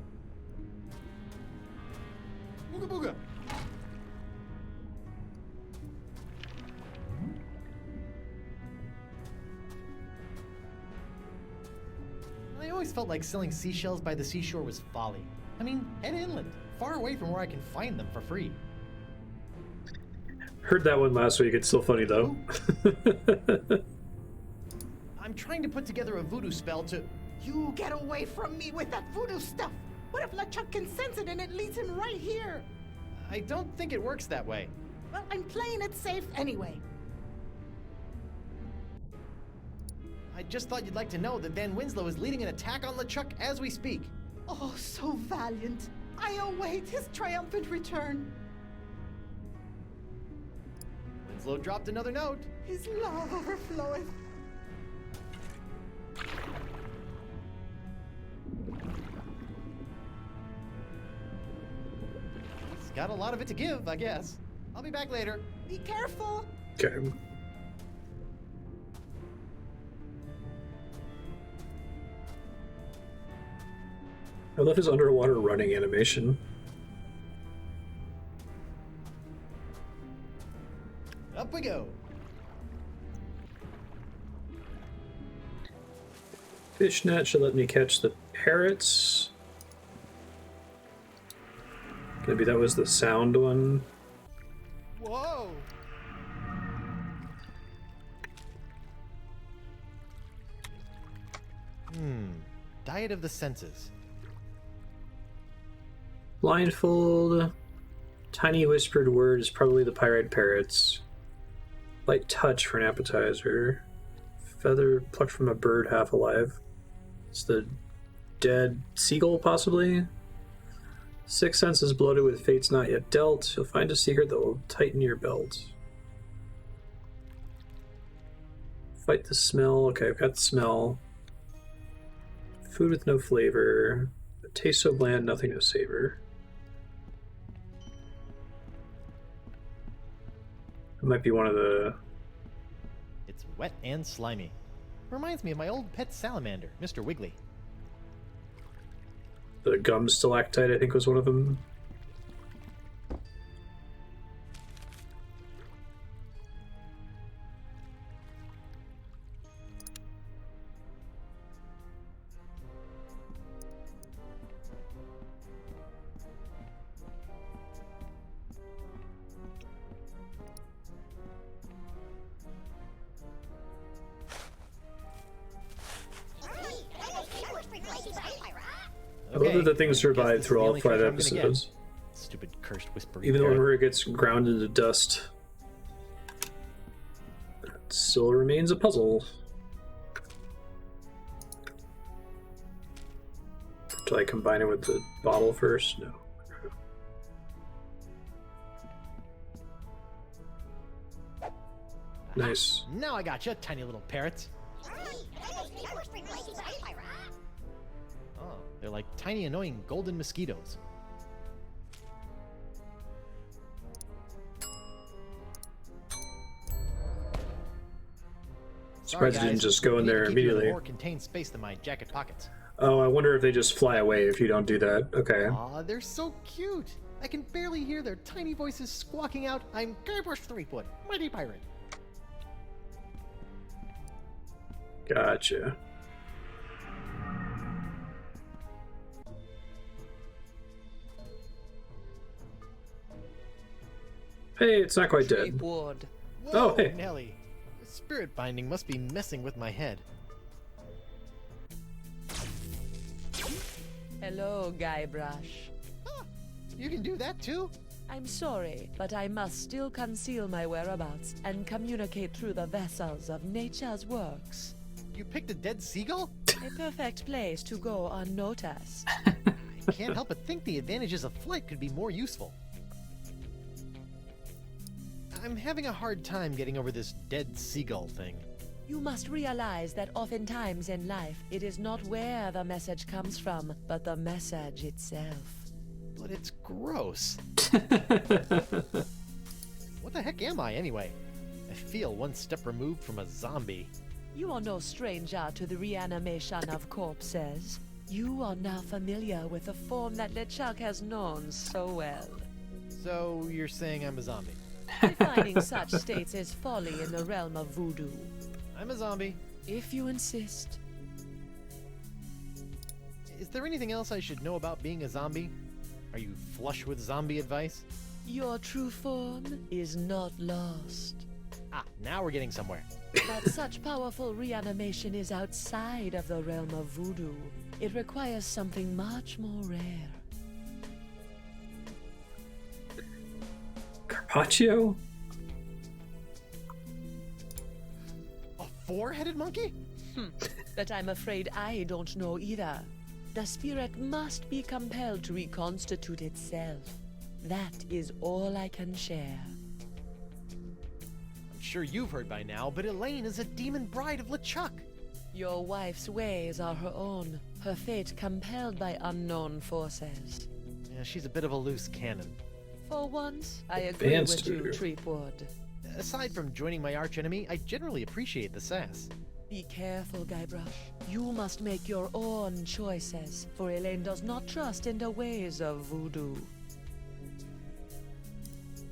Booga booga! I always felt like selling seashells by the seashore was folly. I mean, head inland, far away from where I can find them for free. Heard that one last week. It's still funny though. I'm trying to put together a voodoo spell to... You get away from me with that voodoo stuff! What if LeChuck can sense it and it leads him right here? I don't think it works that way. Well, I'm playing it safe anyway. I just thought you'd like to know that Van Winslow is leading an attack on LeChuck as we speak. Oh, so valiant. I await his triumphant return. Winslow dropped another note. His love overfloweth. He's got a lot of it to give, I guess. I'll be back later. Be careful. Okay. I love his underwater running animation. Up we go. Fishnet should let me catch the parrots. Maybe that was the sound one. Whoa! Diet of the senses. Blindfold. Tiny whispered word is probably the pyrite parrots. Light touch for an appetizer. Feather plucked from a bird half alive. It's the dead seagull, possibly. Sixth sense is bloated with fates not yet dealt. You'll find a secret that will tighten your belt. Fight the smell. Okay, I've got the smell. Food with no flavor. It tastes so bland, nothing to savor. It might be one of the... It's wet and slimy. Reminds me of my old pet salamander, Mr. Wiggly. The gum stalactite, I think, was one of them. I love that the thing survived through all 5 episodes. Stupid cursed whispery Even though parrot. whenever it gets ground into dust, it still remains a puzzle. Do I combine it with the bottle first? No. Nice. Now I gotcha, tiny little parrots. Oh, they're like tiny, annoying golden mosquitoes. Surprised it didn't just go in there immediately. More contained space than my jacket pockets. Oh, I wonder if they just fly away if you don't do that. Okay. Aw, they're so cute. I can barely hear their tiny voices squawking out, "I'm Guybrush Threepwood, mighty pirate." Gotcha. Hey, it's not quite dead. Whoa, Oh, hey. Nelly. Spirit binding must be messing with my head. Hello, Guybrush. Ah, you can do that too? I'm sorry, but I must still conceal my whereabouts and communicate through the vessels of nature's works. You picked a dead seagull? A perfect place to go unnoticed. I can't help but think the advantages of flight could be more useful. I'm having a hard time getting over this dead seagull thing. You must realize that oftentimes in life, it is not where the message comes from, but the message itself. But it's gross. What the heck am I, anyway? I feel one step removed from a zombie. You are no stranger to the reanimation of corpses. You are now familiar with the form that LeChuck has known so well. So, you're saying I'm a zombie? Defining such states is folly in the realm of voodoo. I'm a zombie. If you insist. Is there anything else I should know about being a zombie? Are you flush with zombie advice? Your true form is not lost. Ah, now we're getting somewhere. But such powerful reanimation is outside of the realm of voodoo. It requires something much more rare. Carpaccio? A 4-headed monkey? But I'm afraid I don't know either. The spirit must be compelled to reconstitute itself. That is all I can share. I'm sure you've heard by now, but Elaine is a demon bride of LeChuck. Your wife's ways are her own, her fate compelled by unknown forces. Yeah, she's a bit of a loose cannon. For once, I agree Advanced with you, voodoo. Treepwood. Aside from joining my archenemy, I generally appreciate the sass. Be careful, Guybrush. You must make your own choices, for Elaine does not trust in the ways of voodoo.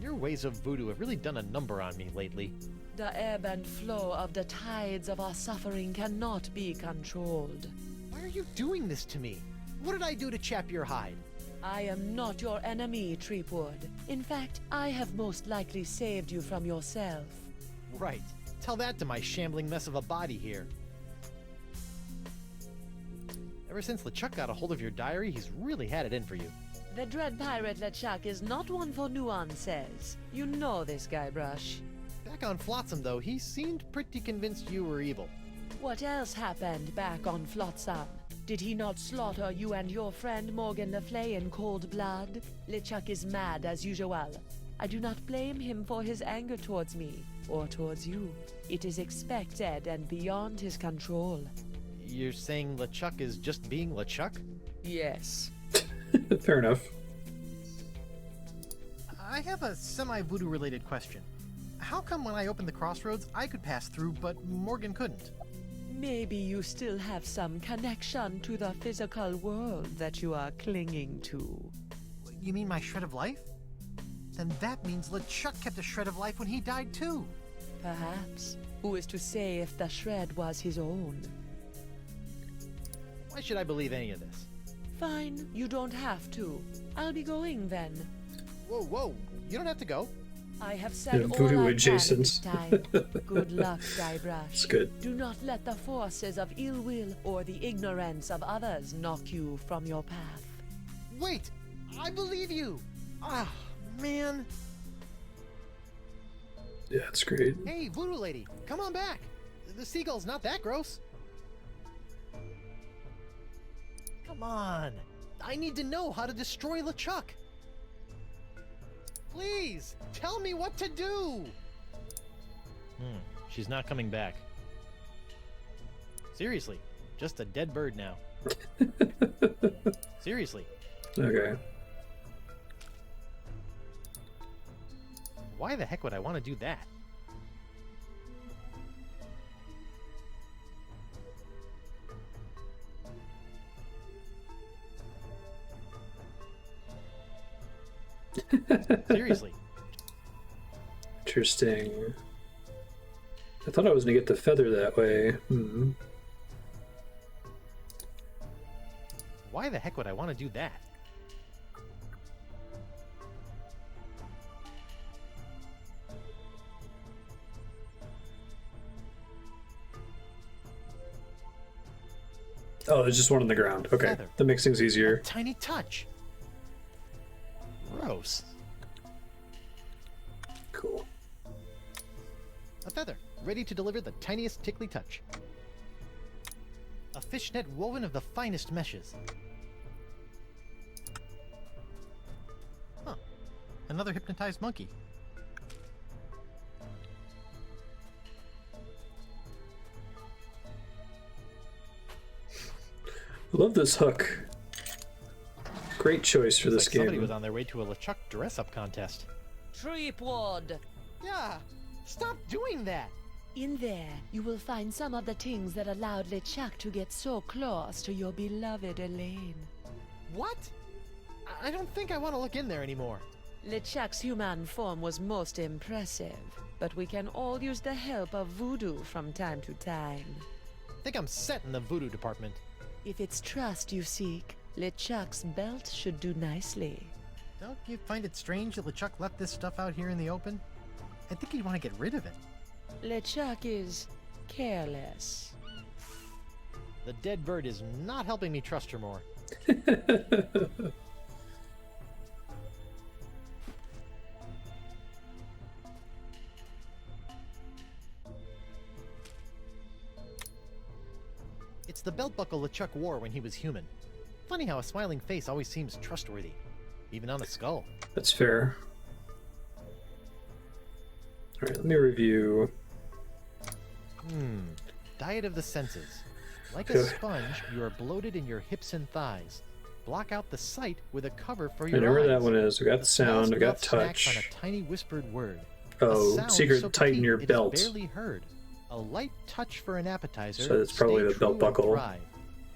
Your ways of voodoo have really done a number on me lately. The ebb and flow of the tides of our suffering cannot be controlled. Why are you doing this to me? What did I do to chap your hide? I am not your enemy, Treepwood. In fact, I have most likely saved you from yourself. Right. Tell that to my shambling mess of a body here. Ever since LeChuck got a hold of your diary, he's really had it in for you. The dread pirate LeChuck is not one for nuances. You know this, Guybrush. Back on Flotsam, though, he seemed pretty convinced you were evil. What else happened back on Flotsam? Did he not slaughter you and your friend Morgan Le Fay in cold blood? LeChuck is mad as usual. I do not blame him for his anger towards me, or towards you. It is expected and beyond his control. You're saying LeChuck is just being LeChuck? Yes. Fair enough. I have a semi-voodoo related question. How come when I opened the crossroads, I could pass through, but Morgan couldn't? Maybe you still have some connection to the physical world that you are clinging to. You mean my shred of life? Then that means LeChuck kept a shred of life when he died too. Perhaps. Who is to say if the shred was his own? Why should I believe any of this? Fine, you don't have to. I'll be going then. Whoa, whoa, you don't have to go. I have said all voodoo I adjacent. can this time. Good luck, Guybrush. It's good. Do not let the forces of ill will or the ignorance of others knock you from your path. Wait, I believe you. Ah, man. Yeah, it's great. Hey, voodoo lady, come on back. The seagull's not that gross. Come on. I need to know how to destroy LeChuck. Please, tell me what to do. She's not coming back. Seriously, just a dead bird now. Seriously. Okay. Why the heck would I want to do that? Seriously. Interesting. I thought I was gonna get the feather that way. Why the heck would I want to do that? Oh, there's just one on the ground. Okay, Feather. that makes things easier. A tiny touch. Gross. Cool. A feather, ready to deliver the tiniest tickly touch. A fishnet woven of the finest meshes. Huh. Another hypnotized monkey. Love this hook. Great choice for Looks this like somebody game. was on their way to a LeChuck dress-up contest. Treepwood! Yeah, stop doing that! In there, you will find some of the things that allowed LeChuck to get so close to your beloved Elaine. What? I don't think I want to look in there anymore. LeChuck's human form was most impressive, but we can all use the help of voodoo from time to time. I think I'm set in the voodoo department. If it's trust you seek, LeChuck's belt should do nicely. Don't you find it strange that LeChuck left this stuff out here in the open? I think he'd want to get rid of it. LeChuck is careless. The dead bird is not helping me trust her more. It's the belt buckle LeChuck wore when he was human. Funny how a smiling face always seems trustworthy, even on a skull. That's fair. Alright, let me review. Diet of the senses. Like a sponge, you are bloated in your hips and thighs. Block out the sight with a cover for your I know where eyes. that one is. We got sound, we got Snacks touch. on a tiny whispered word. Oh, A sound secret so tighten petite your it is belt. barely heard. A light touch for an appetizer. So that's probably Stay the belt true and buckle. thrive.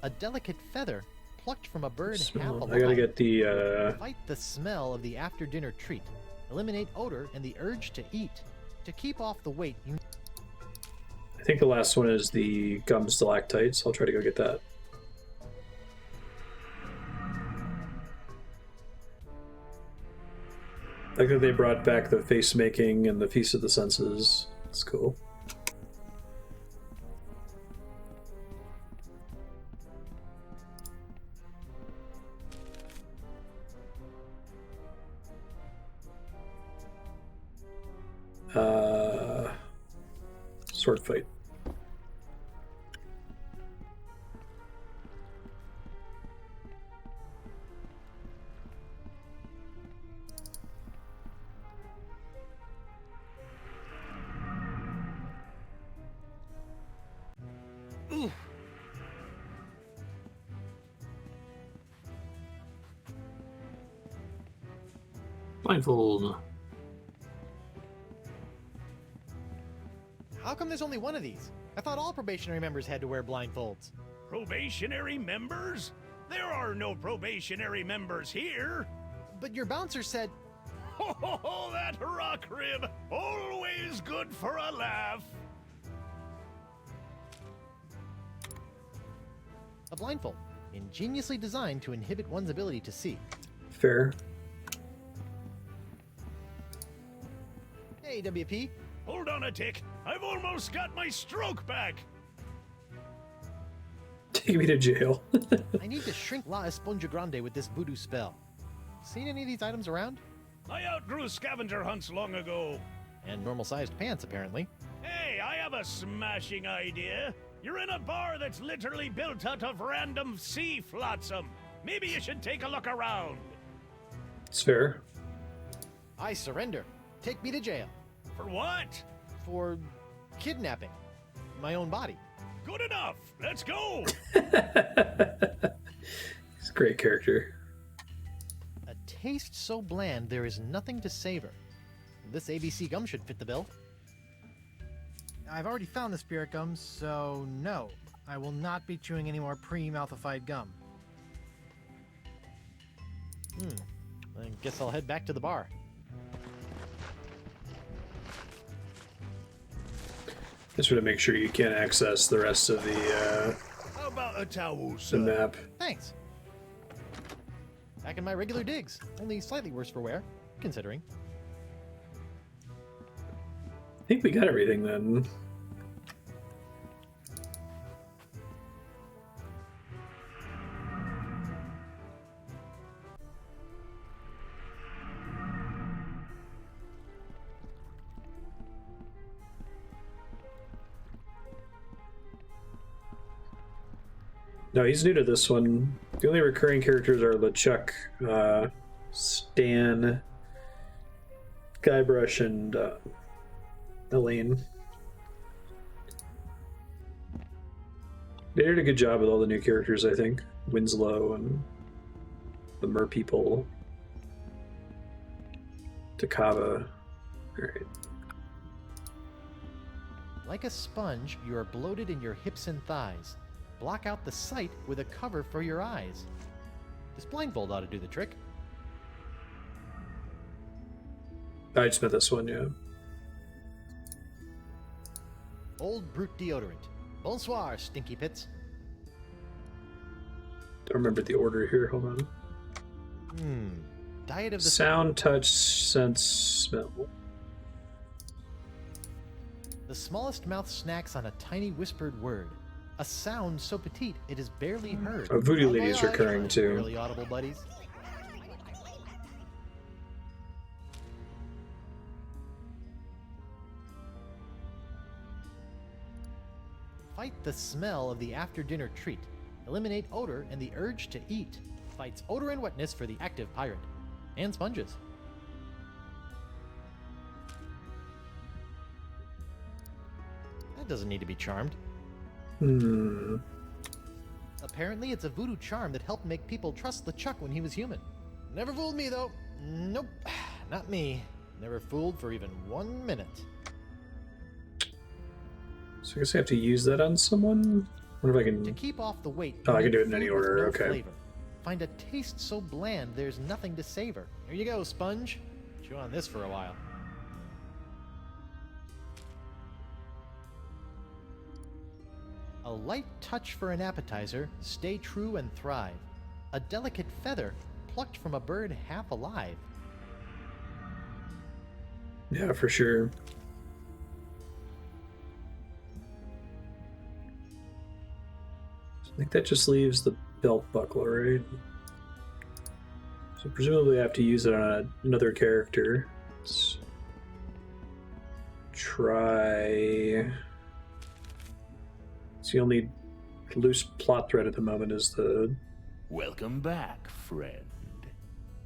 A delicate feather plucked from a bird half Smell. alive. I gotta get the Fight the smell of the after-dinner treat. Eliminate odor and the urge to eat. To keep off the weight, you... I think the last one is the gum stalactites. I'll try to go get that. I like that they brought back the face making and the feast of the senses. It's cool. Sword fight. Blindfold. How come there's only one of these? I thought all probationary members had to wear blindfolds. Probationary members? There are no probationary members here. But your bouncer said... Ho ho ho, that rock rib! Always good for a laugh. A blindfold, ingeniously designed to inhibit one's ability to see. Fair. Hey, WP. Hold on a tick. I've almost got my stroke back. Take me to jail. I need to shrink La Esponja Grande with this voodoo spell. Seen any of these items around? I outgrew scavenger hunts long ago. And normal-sized pants, apparently. Hey, I have a smashing idea. You're in a bar that's literally built out of random sea flotsam. Maybe you should take a look around. It's fair. I surrender. Take me to jail. For what? For kidnapping my own body. Good enough. Let's go. He's a great character. A taste so bland there is nothing to savor. This ABC gum should fit the bill. I've already found the spirit gum, so no. I will not be chewing any more pre-malthified gum. I guess I'll head back to the bar. Just want to make sure you can't access the rest of the How about a towel, the sir? map. Thanks. Back in my regular digs, only slightly worse for wear, considering. I think we got everything then. No, he's new to this one. The only recurring characters are LeChuck, Stan, Guybrush, and Elaine. They did a good job with all the new characters, I think. Winslow and the Mer people. Takava. Alright. Like a sponge, you are bloated in your hips and thighs. Block out the sight with a cover for your eyes. This blindfold ought to do the trick. I just meant this one, yeah. Old Brute deodorant. Bonsoir, stinky pits. Don't remember the order here, hold on. Diet of the... Sound, touch, sense, smell. The smallest mouth snacks on a tiny whispered word. A sound so petite it is barely heard. Oh, Voodoo Bon Lady's voyage, recurring my too. barely audible buddies. Fight the smell of the after-dinner treat. Eliminate odor and the urge to eat. Fights odor and wetness for the active pirate. And sponges. That doesn't need to be charmed. Apparently it's a voodoo charm that helped make people trust LeChuck when he was human. Never fooled me though. Nope, not me. Never fooled for even 1 minute. So I guess I have to use that on someone? I wonder if I can... To keep off the weight, Oh, I you can do need it in any food with order, no okay. flavor. Find a taste so bland there's nothing to savor. Here you go, sponge. Chew on this for a while. A light touch for an appetizer, stay true and thrive. A delicate feather, plucked from a bird half alive. Yeah, for sure. I think that just leaves the belt buckle, right? So presumably I have to use it on another character. Let's try... So the only loose plot thread at the moment is the Welcome back, friend.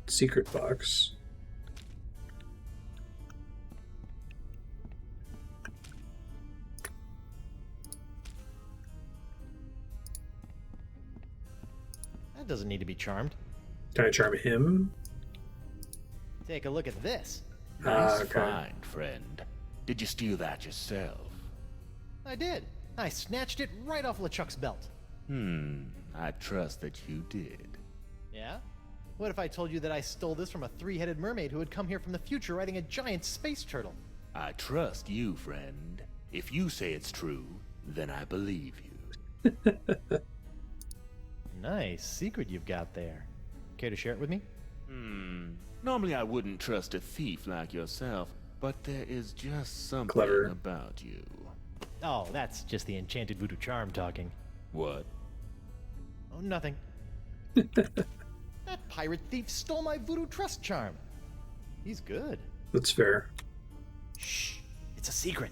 secret box. That doesn't need to be charmed. Can I charm him? Take a look at this. Nice okay. find, friend. Did you steal that yourself? I did. I snatched it right off LeChuck's belt. I trust that you did. Yeah? What if I told you that I stole this from a three-headed mermaid who had come here from the future riding a giant space turtle? I trust you, friend. If you say it's true, then I believe you. Nice secret you've got there. Care to share it with me? Normally I wouldn't trust a thief like yourself, but there is just something Clever. about you. Oh, that's just the enchanted voodoo charm talking. What? Oh, nothing. That pirate thief stole my voodoo trust charm. He's good. That's fair. Shh, it's a secret.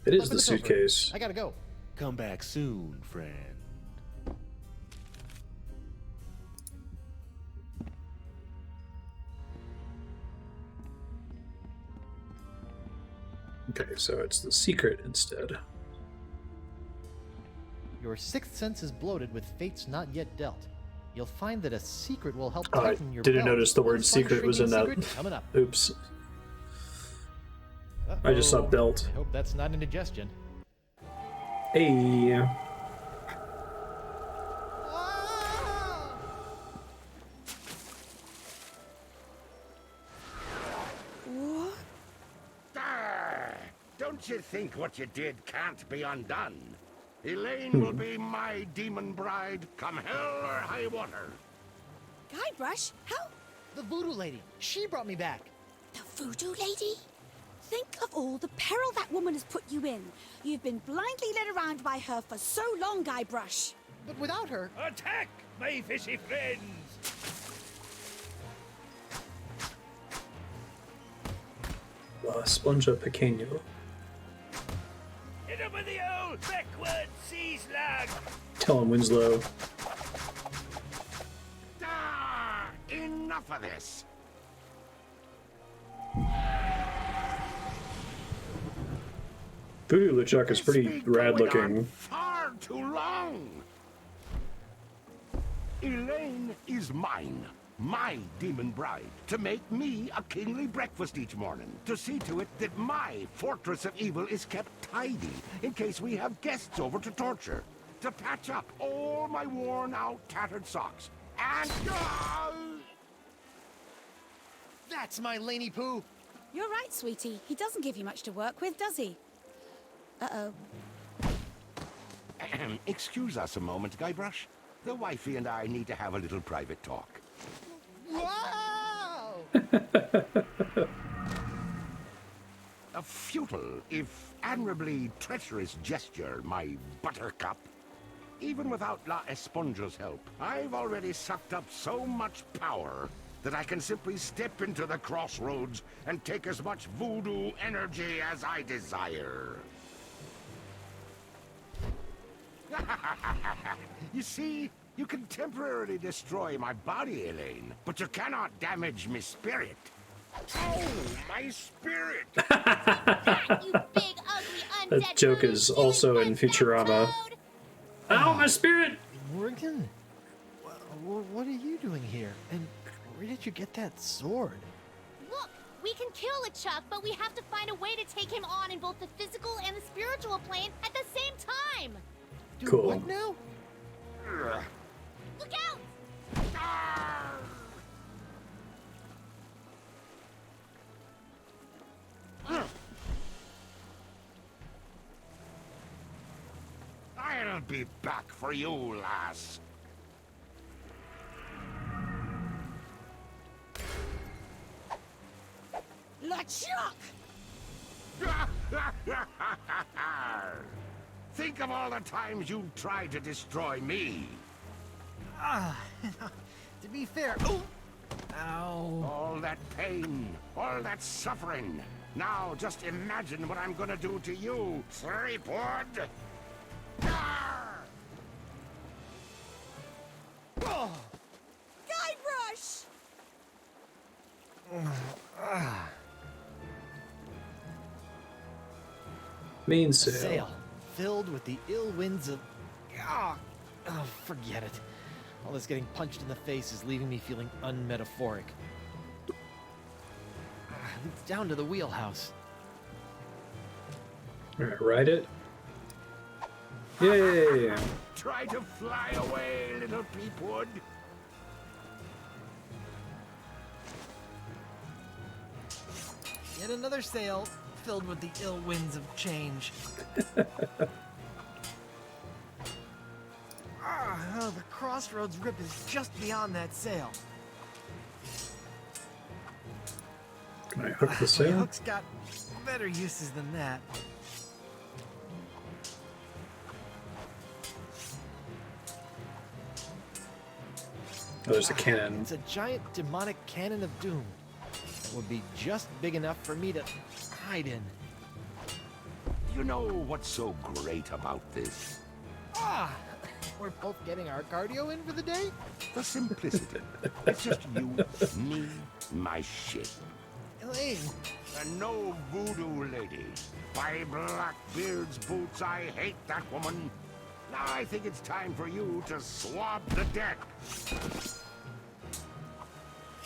It is Open the the pilfer. suitcase. I gotta go. Come back soon, friend. Okay, so it's the secret instead. Your sixth sense is bloated with fates not yet dealt. You'll find that a secret will help Oh, I tighten your didn't belt. notice the What a word fun secret was in shrinking that. secret coming up. Oops. I just saw Uh-oh. belt. I hope that's not indigestion. Hey. What? Don't you think what you did can't be undone? Elaine will be my demon bride, come hell or high water. Guybrush? How? The voodoo lady. She brought me back. The voodoo lady? Think of all the peril that woman has put you in. You've been blindly led around by her for so long, Guybrush. But without her... Attack, my fishy friends! La Sponja Pequeño. Hit him with the old backward sea slug! Tell him Winslow. Enough of this. Voodoo LeChuck is This pretty been rad going on looking. far too long. Elaine is mine. My demon bride, to make me a kingly breakfast each morning, to see to it that my fortress of evil is kept tidy in case we have guests over to torture, to patch up all my worn-out, tattered socks, and... That's my Laney Poo! You're right, sweetie. He doesn't give you much to work with, does he? Uh-oh. Excuse us a moment, Guybrush. The wifey and I need to have a little private talk. Wow! A futile, if admirably treacherous gesture, my buttercup. Even without La Esponja's help, I've already sucked up so much power that I can simply step into the crossroads and take as much voodoo energy as I desire. You see, you can temporarily destroy my body, Elaine, but you cannot damage my spirit. Oh, my spirit! You big, ugly, undead That joke voodoo is stealing also in butt-fat Futurama. toad! Ow, my spirit! Morgan? What are you doing here? And where did you get that sword? Look, we can kill LeChuck, but we have to find a way to take him on in both the physical and the spiritual plane at the same time. Do Cool. what now? Look out! I'll be back for you, lass. LeChuck! Think of all the times you tried to destroy me. To be fair, oh, ow. All that pain, all that suffering. Now just imagine what I'm gonna do to you, Threepwood. Guybrush! Main A sail. sail filled with the ill winds of... Oh, forget it. All this getting punched in the face is leaving me feeling unmetaphoric. It's down to the wheelhouse. Alright, ride it. Yay! Try to fly away, little peepwood. Yet another sail filled with the ill winds of change. The crossroads rip is just beyond that sail. Can I hook the My sail? hook's got better uses than that. Oh, there's a cannon. It's a giant demonic cannon of doom that would be just big enough for me to hide in. You know what's so great about this? We're both getting our cardio in for the day? The simplicity. It's just you, me, my shit. Elaine, And no voodoo lady. By Blackbeard's boots, I hate that woman. Now I think it's time for you to swab the deck.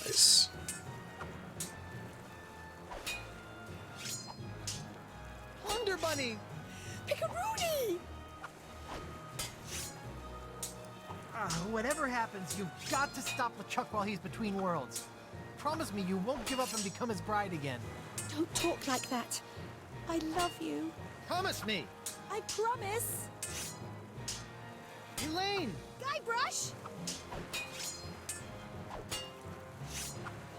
Nice. Wonder Bunny! Pickaroonie! Whatever happens, you've got to stop LeChuck while he's between worlds. Promise me you won't give up and become his bride again. Don't talk like that. I love you. promise me! I promise. Elaine! Guybrush!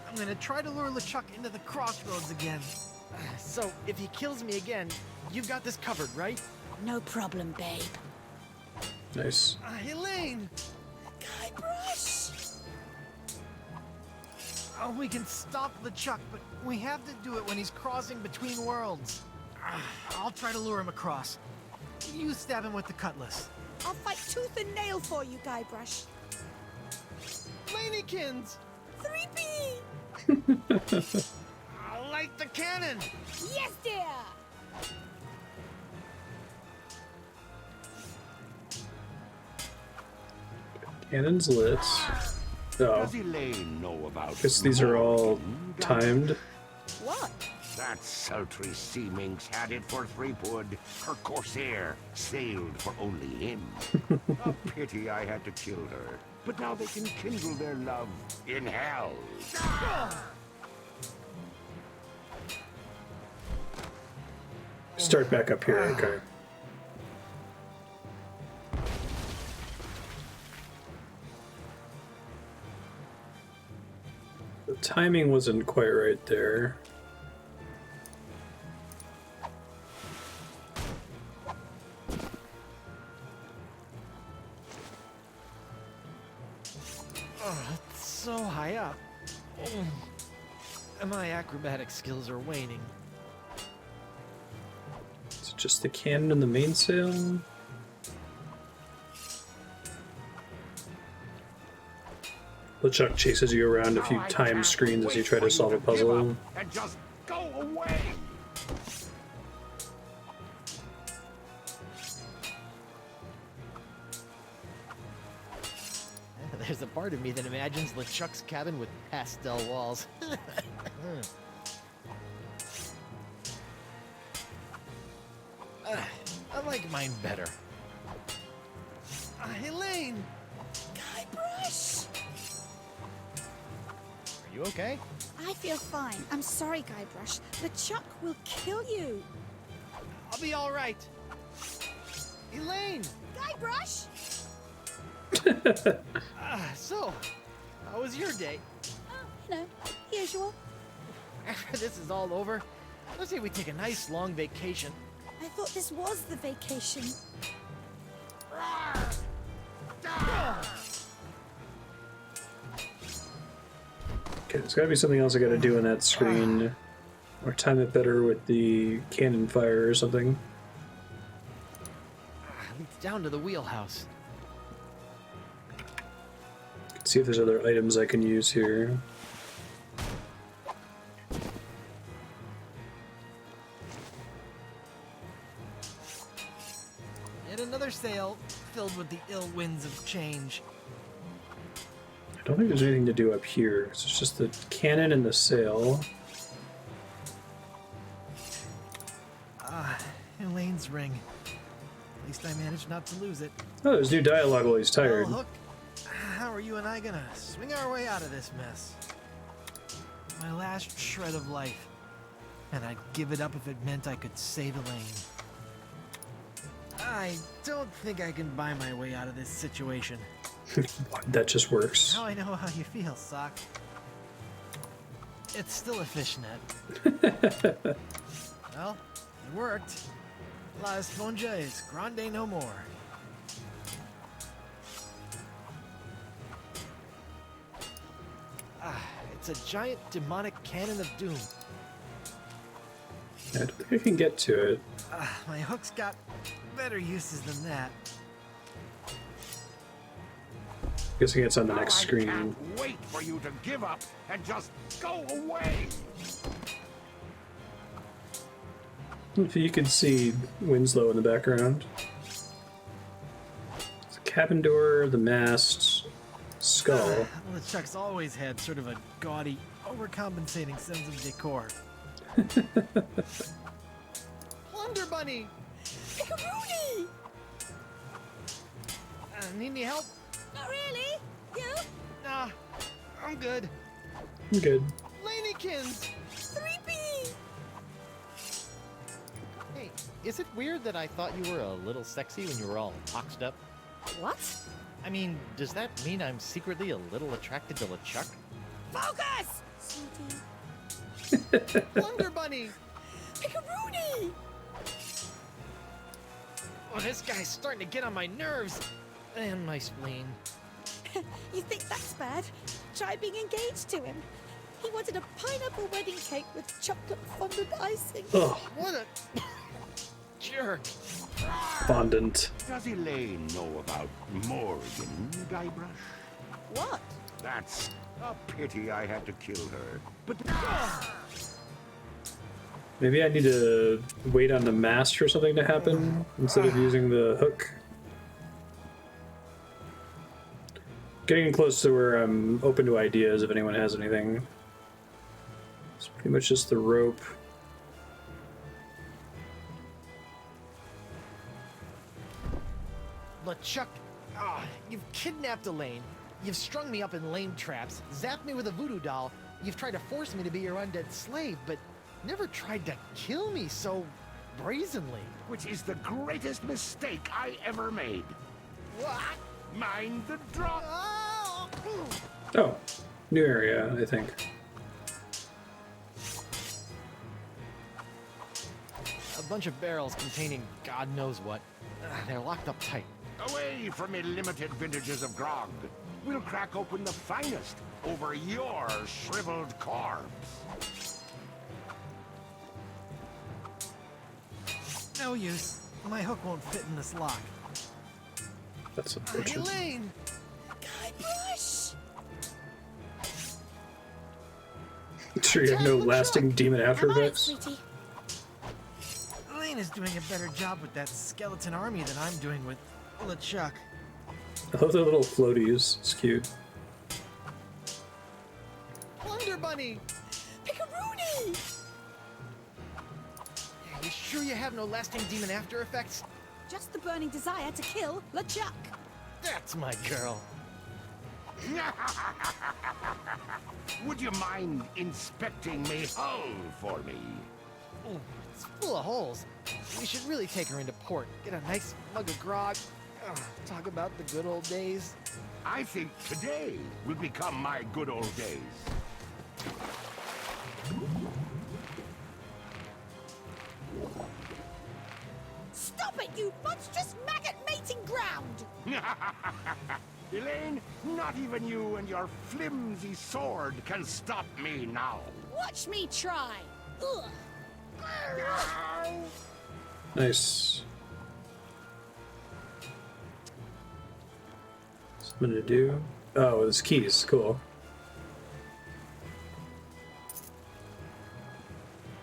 I'm gonna try to lure LeChuck into the crossroads again. So, if he kills me again, you've got this covered, right? No problem, babe. Nice. Elaine! Guybrush! Oh, we can stop LeChuck, but we have to do it when he's crossing between worlds. I'll try to lure him across. You stab him with the cutlass. I'll fight tooth and nail for you, Guybrush. Lanykins! 3B! I'll light the cannon! Yes, dear! Cannon's lit. Oh, Does Elaine know about guess these are all smoking? timed. What? That sultry sea minx had it for Threepwood. Her corsair sailed for only him. A pity I had to kill her. But now they can kindle their love in hell. Start back up here, okay. The timing wasn't quite right there. Oh, it's so high up. My acrobatic skills are waning. Is it just the cannon and the mainsail? LeChuck chases you around a few time screens as you try to solve a puzzle. And just go away. There's a part of me that imagines LeChuck's cabin with pastel walls. I like mine better. Elaine! Guybrush! Are you okay? I feel fine. I'm sorry, Guybrush. The Chuck will kill you. I'll be all right. Elaine! Guybrush! So, how was your day? You know, usual. After this is all over, let's say we take a nice long vacation. I thought this was the vacation. Okay, there's gotta be something else I gotta do on that screen. Or time it better with the cannon fire or something. Leads down to the wheelhouse. Let's see if there's other items I can use here. Yet another sail filled with the ill winds of change. I don't think there's anything to do up here. So it's just the cannon and the sail. Elaine's ring. At least I managed not to lose it. Oh, there's new dialogue while he's tired. Well, Hook, how are you and I gonna swing our way out of this mess? My last shred of life. And I'd give it up if it meant I could save Elaine. I don't think I can buy my way out of this situation. That just works. Now I know how you feel, Sock. It's still a fishnet. Well, it worked. La Esponja is grande no more. It's a giant demonic cannon of doom. I don't think I can get to it. My hook's got better uses than that. Guessing it's on the next I screen. can't wait for you to give up and just go away. If you can see Winslow in the background. It's a cabin door, the mast, skull. LeChuck's always had sort of a gaudy, overcompensating sense of decor. Plunder Bunny! Pickaroonie! Need any help? Not really. You? Nah, I'm good. I'm good. Lanykins! 3P! Hey, is it weird that I thought you were a little sexy when you were all boxed up? What? I mean, does that mean I'm secretly a little attracted to LeChuck? Focus! Sweetie. Plunder Bunny! Pickaroonie! Oh, this guy's starting to get on my nerves. And my spleen. You think that's bad? Try being engaged to him. He wanted a pineapple wedding cake with chocolate fondant icing. Oh, What a jerk. fondant. Does Elaine know about Morgan, Guybrush? What? That's a pity I had to kill her. But Maybe I need to wait on the mast for something to happen instead of using the hook. Getting close to where I'm open to ideas if anyone has anything. It's pretty much just the rope. LeChuck, you've kidnapped Elaine. You've strung me up in lame traps, zapped me with a voodoo doll. You've tried to force me to be your undead slave, but never tried to kill me so brazenly. which is the greatest mistake I ever made. What? Mind the drop. Oh, new area, I think. A bunch of barrels containing God knows what. They're locked up tight. Away from me limited vintages of grog. We'll crack open the finest over your shriveled corpse. No use. My hook won't fit in this lock. That's unfortunate. Elaine! Guybrush! Sure you have no lasting demon after I'm on it, effects? sweetie. Elaine is doing a better job with that skeleton army than I'm doing with LeChuck. I love the little floaties. It's cute. Wonder Bunny! Pickaroony! You sure you have no lasting demon after effects? Just the burning desire to kill LeChuck. That's my girl. Would you mind inspecting me hull for me? Oh, it's full of holes. We should really take her into port. Get a nice mug of grog. Talk about the good old days. I think today will become my good old days. Stop it, you monstrous maggot mating ground! Elaine, not even you and your flimsy sword can stop me now. Watch me try. Ugh. Nice. Something to do. Oh, it's keys. Cool.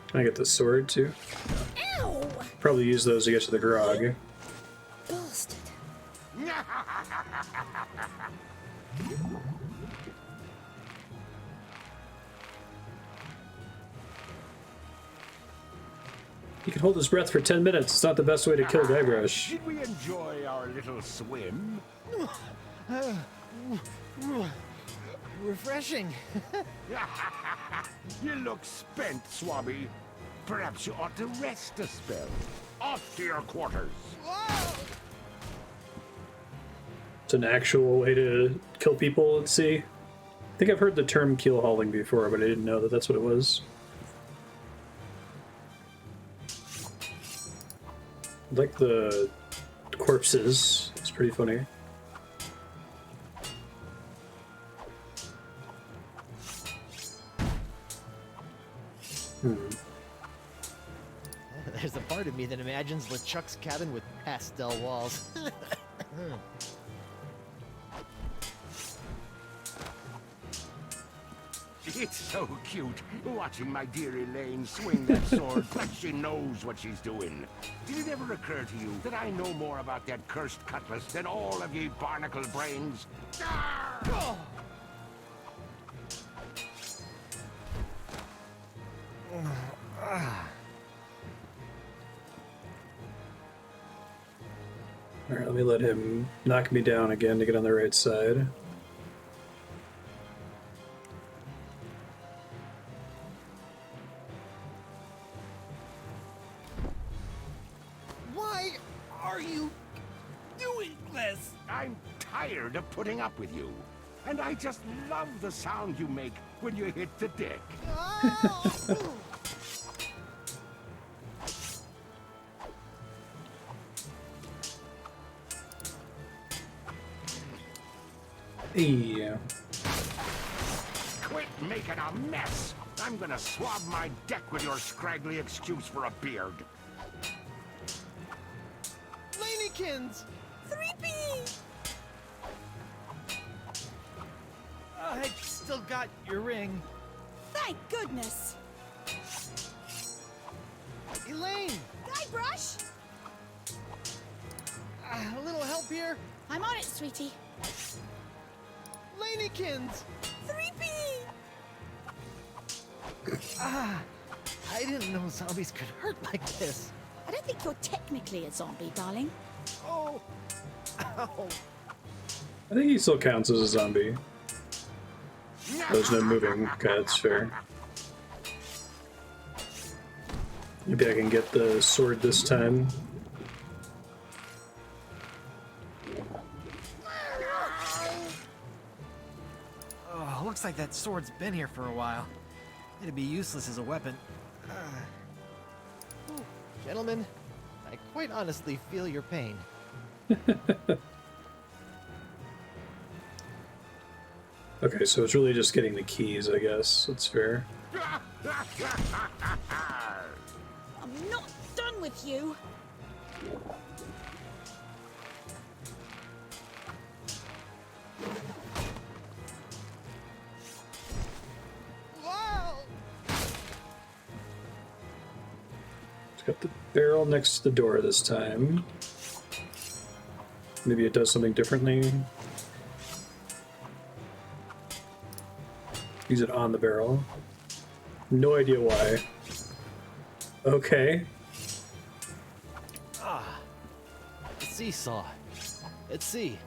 Can I get the sword too? Ow! Probably use those to get to the grog. Bastard. He can hold his breath for 10 minutes. It's not the best way to kill Guybrush. Did we enjoy our little swim? Refreshing. You look spent, Swabby. Perhaps you ought to rest a spell. Off to your quarters. It's an actual way to kill people at sea. I think I've heard the term keel hauling before, but I didn't know that that's what it was. I like the corpses. It's pretty funny. There's a part of me that imagines LeChuck's cabin with pastel walls. It's so cute, watching my dear Elaine swing that sword like she knows what she's doing. Did it ever occur to you that I know more about that cursed cutlass than all of ye barnacle brains? Ah! Alright, let me let him knock me down again to get on the right side. Why are you doing this? I'm tired of putting up with you. And I just love the sound you make when you hit the deck. Yeah. Quit making a mess. I'm gonna swab my deck with your scraggly excuse for a beard. Lanykins! 3B! I still got your ring. Thank goodness! Elaine! Guybrush! A little help here? I'm on it, sweetie. Lanykins! 3B! I didn't know zombies could hurt like this. I don't think you're technically a zombie, darling. Oh! Ow! I think he still counts as a zombie. There's no moving. Okay, that's fair. Maybe I can get the sword this time. Oh, looks like that sword's been here for a while. It'd be useless as a weapon. Gentlemen, I quite honestly feel your pain. Okay, so it's really just getting the keys, I guess. That's fair. I'm not done with you. It's got the barrel next to the door this time. Maybe it does something differently. Use it on the barrel. No idea why. Okay. Ah, the seesaw. Let's see.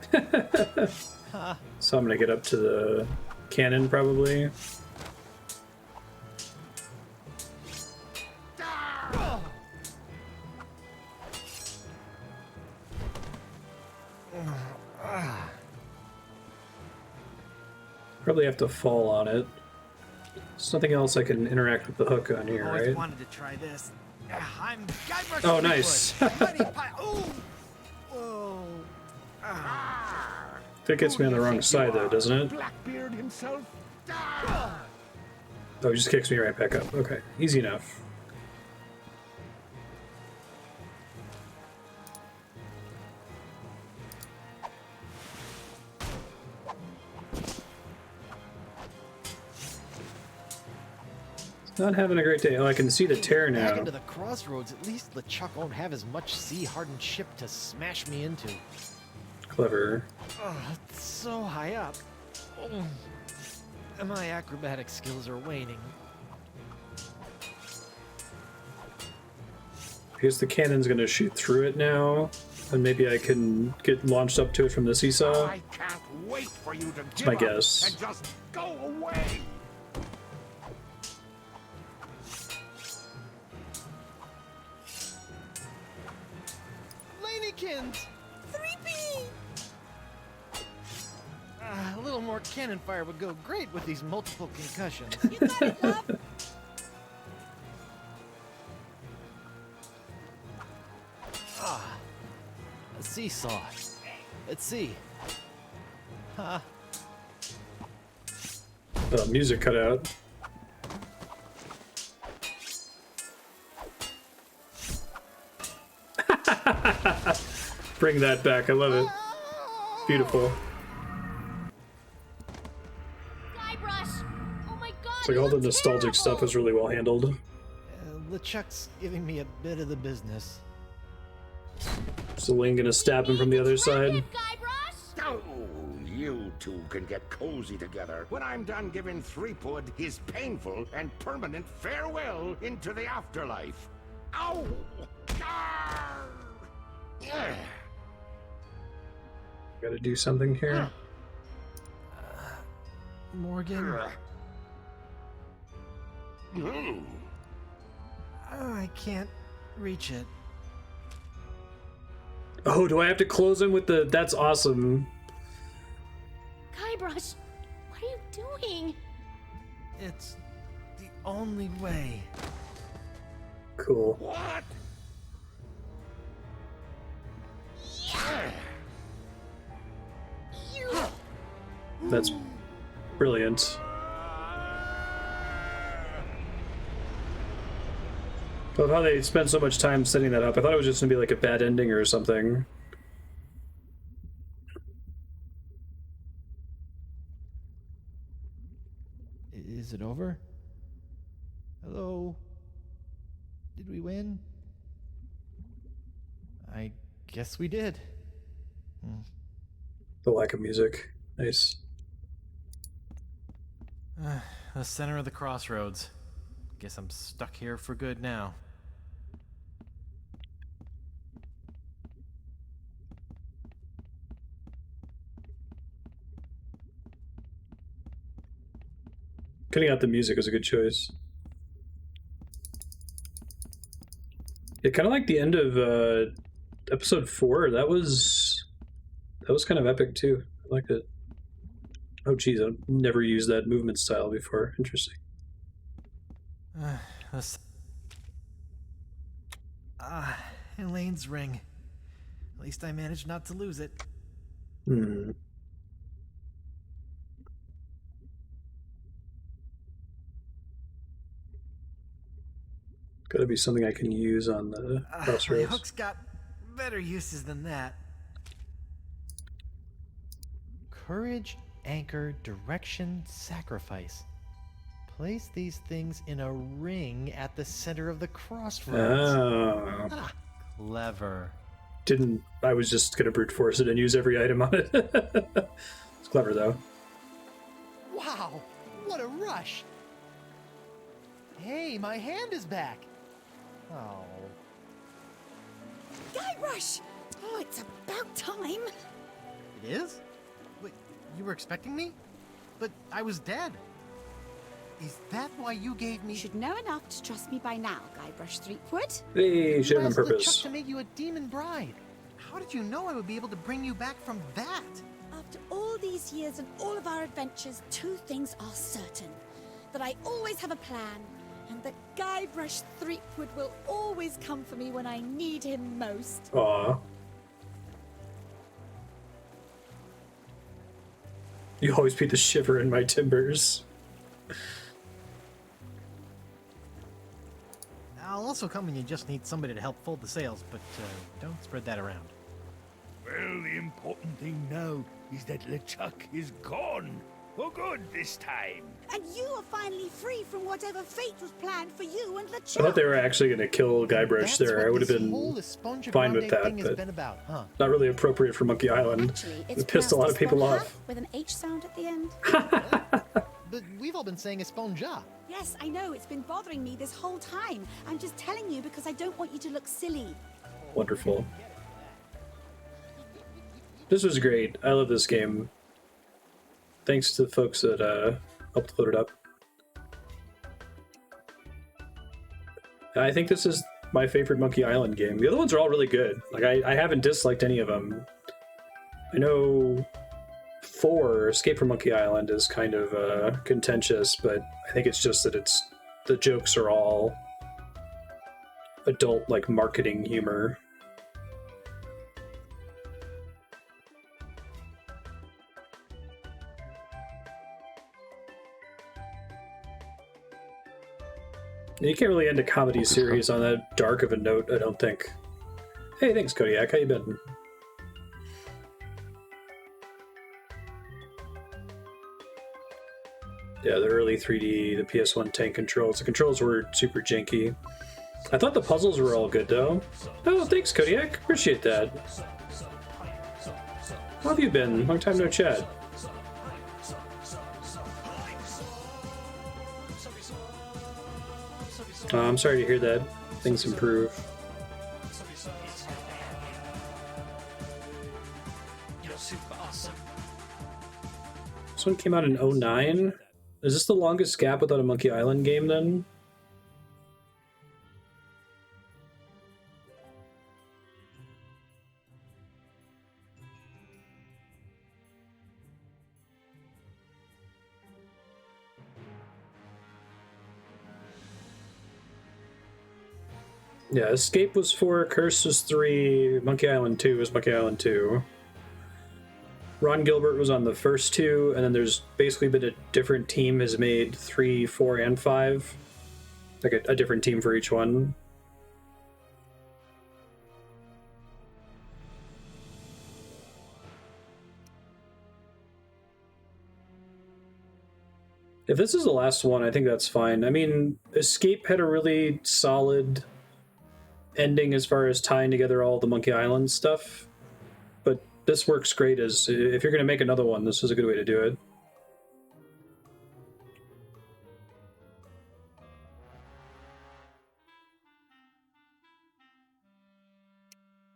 So I'm gonna get up to the cannon probably. Probably have to fall on it. There's nothing else I can interact with the hook on here, Always right? wanted to try this. I'm Guybrush Oh, Threepwood. nice. Mighty Ooh. Whoa. That gets me on the wrong side though, doesn't it? Blackbeard himself? Oh, it just kicks me right back up. Okay, easy enough. Not having a great day. Oh, I can see the tear Back now. into the crossroads. At least LeChuck won't have as much sea-hardened ship to smash me into. Clever. Oh, it's so high up. Oh, and my acrobatic skills are waning. I guess the cannon's gonna shoot through it now, and maybe I can get launched up to it from the seesaw. I can't wait for you to give my up guess. and just go away. Lanykins! 3P! A little more cannon fire would go great with these multiple concussions. You got it, love. Ah, a seesaw. Let's see. Huh. Music cut out. Bring that back. I love it. Beautiful. Guybrush! Oh my god! It's like you all the look nostalgic stuff terrible. is really well handled. LeChuck's giving me a bit of the business. Is Elaine gonna stab him from the other side? Guybrush! Oh, you two can get cozy together when I'm done giving Threepwood his painful and permanent farewell into the afterlife. Ow! Arr! Yeah. Gotta do something here. Morgan? Hmm. I can't reach it. Oh, do I have to close him with the... That's awesome. Guybrush, what are you doing? It's the only way. Cool. What? That's brilliant. I love how they spent so much time setting that up. I thought it was just gonna be like a bad ending or something. Is it over? Hello? Did we win? I guess we did. The lack of music. Nice. The center of the crossroads. Guess I'm stuck here for good now. Cutting out the music was a good choice. Yeah, kind of like the end of episode 4. That was kind of epic too. I liked it. Oh geez, I've never used that movement style before. Interesting. Elaine's ring. At least I managed not to lose it. Hmm. Gotta be something I can use on the My crossroads. hook's got better uses than that. Courage, anchor, direction, sacrifice. Place these things in a ring at the center of the crossroads. Oh. Ah, clever. I was just gonna brute force it and use every item on it. It's clever though. Wow, what a rush! Hey, my hand is back. Oh. Guybrush! Oh, it's about time. It is? Wait, you were expecting me? But I was dead. Is that why you gave me... You should know enough to trust me by now, Guybrush Threepwood. Hey, shit on Asked purpose. LeChuck to make you a demon bride. How did you know I would be able to bring you back from that? After all these years and all of our adventures, two things are certain. That I always have a plan, and that Guybrush Threepwood will always come for me when I need him most. Aw. You always beat the shiver in my timbers. I'll also come when you just need somebody to help fold the sails, but don't spread that around. Well, the important thing now is that LeChuck is gone. For good this time. And you are finally free from whatever fate was planned for you and I LeChuck. thought they were actually gonna kill Guybrush That's there. what I would have this been whole Esponja fine Grande with that, thing has but been about, huh? not really appropriate for Monkey Island. Actually, it's It pissed a lot of people pronounced off. Esponja with an H sound at the end. But we've all been saying Esponja. Yes, I know, it's been bothering me this whole time. I'm just telling you because I don't want you to look silly. Wonderful. This was great. I love this game. Thanks to the folks that helped load it up. I think this is my favorite Monkey Island game. The other ones are all really good. Like I haven't disliked any of them. I know 4, Escape from Monkey Island, is kind of contentious, but I think it's just that the jokes are all adult, like, marketing humor. You can't really end a comedy series on that dark of a note, I don't think. Hey, thanks, Kodiak. How you been? Yeah, the early 3D, the PS1 tank controls. The controls were super janky. I thought the puzzles were all good, though. Oh, thanks, Kodiak. Appreciate that. How have you been? Long time no chat. I'm sorry to hear that. Things improve. This one came out in 2009. Is this the longest gap without a Monkey Island game, then? Yeah, Escape was 4, Curse was 3, Monkey Island 2 was Monkey Island 2. Ron Gilbert was on the first 2, and then there's basically been a different team has made 3, 4, and 5. Like a different team for each one. If this is the last one, I think that's fine. I mean, Escape had a really solid ending as far as tying together all the Monkey Island stuff, but this works great as if you're going to make another one, this is a good way to do it.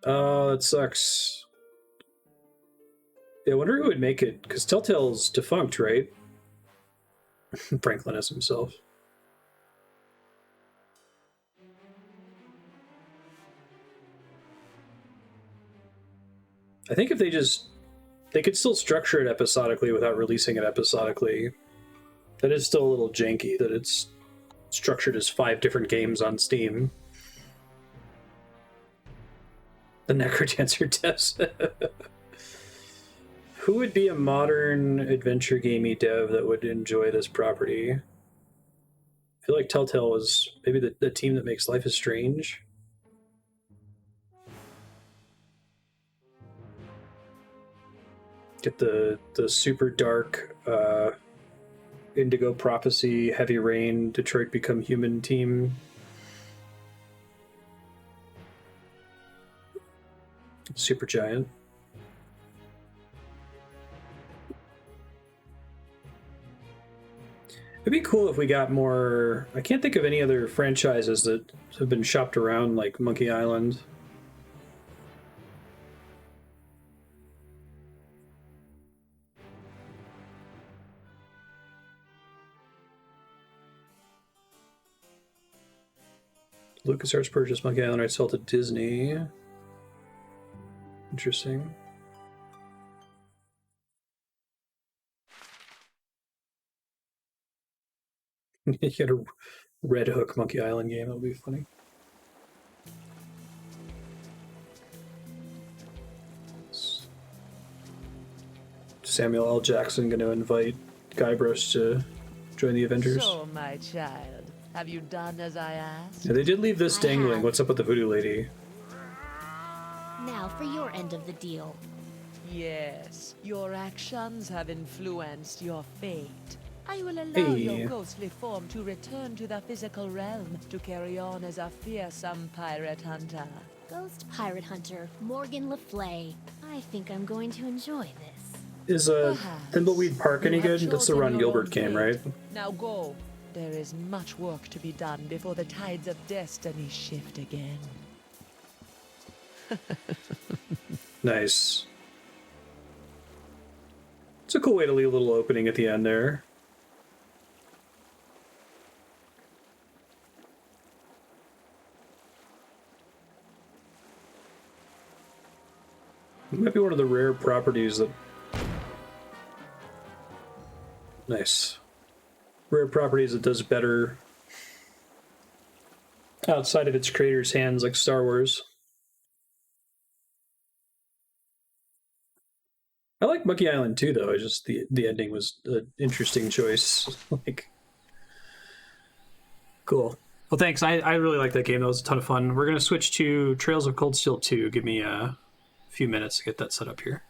Oh, that sucks. Yeah, I wonder who would make it, because Telltale's defunct, right? Franklin as himself. I think if they could still structure it episodically without releasing it episodically. That is still a little janky that it's structured as 5 different games on Steam. The Necrodancer test. Who would be a modern adventure gamey dev that would enjoy this property? I feel like Telltale was maybe the team that makes Life is Strange. Get the super dark Indigo Prophecy, Heavy Rain, Detroit Become Human team. Super Giant. It'd be cool if we got more. I can't think of any other franchises that have been shopped around like Monkey Island. LucasArts purchased Monkey Island rights, sold to Disney. Interesting. You get a Red Hook Monkey Island game, that would be funny. Samuel L. Jackson going to invite Guybrush to join the Avengers. So, my child, have you done as I asked? Yeah, they did leave this dangling. What's up with the voodoo lady? Now for your end of the deal. Yes, your actions have influenced your fate. I will allow your ghostly form to return to the physical realm to carry on as a fearsome pirate hunter. Ghost pirate hunter Morgan Le Flay. I think I'm going to enjoy this. Is Thimbleweed Park any good? That's the Ron Gilbert game, right? Now go. There is much work to be done before the tides of destiny shift again. Nice. It's a cool way to leave a little opening at the end there. It might be one of the rare properties that... Nice. Rare properties that does better outside of its creator's hands, like Star Wars. I like Monkey Island too, though. It's just the ending was an interesting choice. Like, cool. Well, thanks. I really like that game. That was a ton of fun. We're gonna switch to Trails of Cold Steel 2. Give me a few minutes to get that set up here.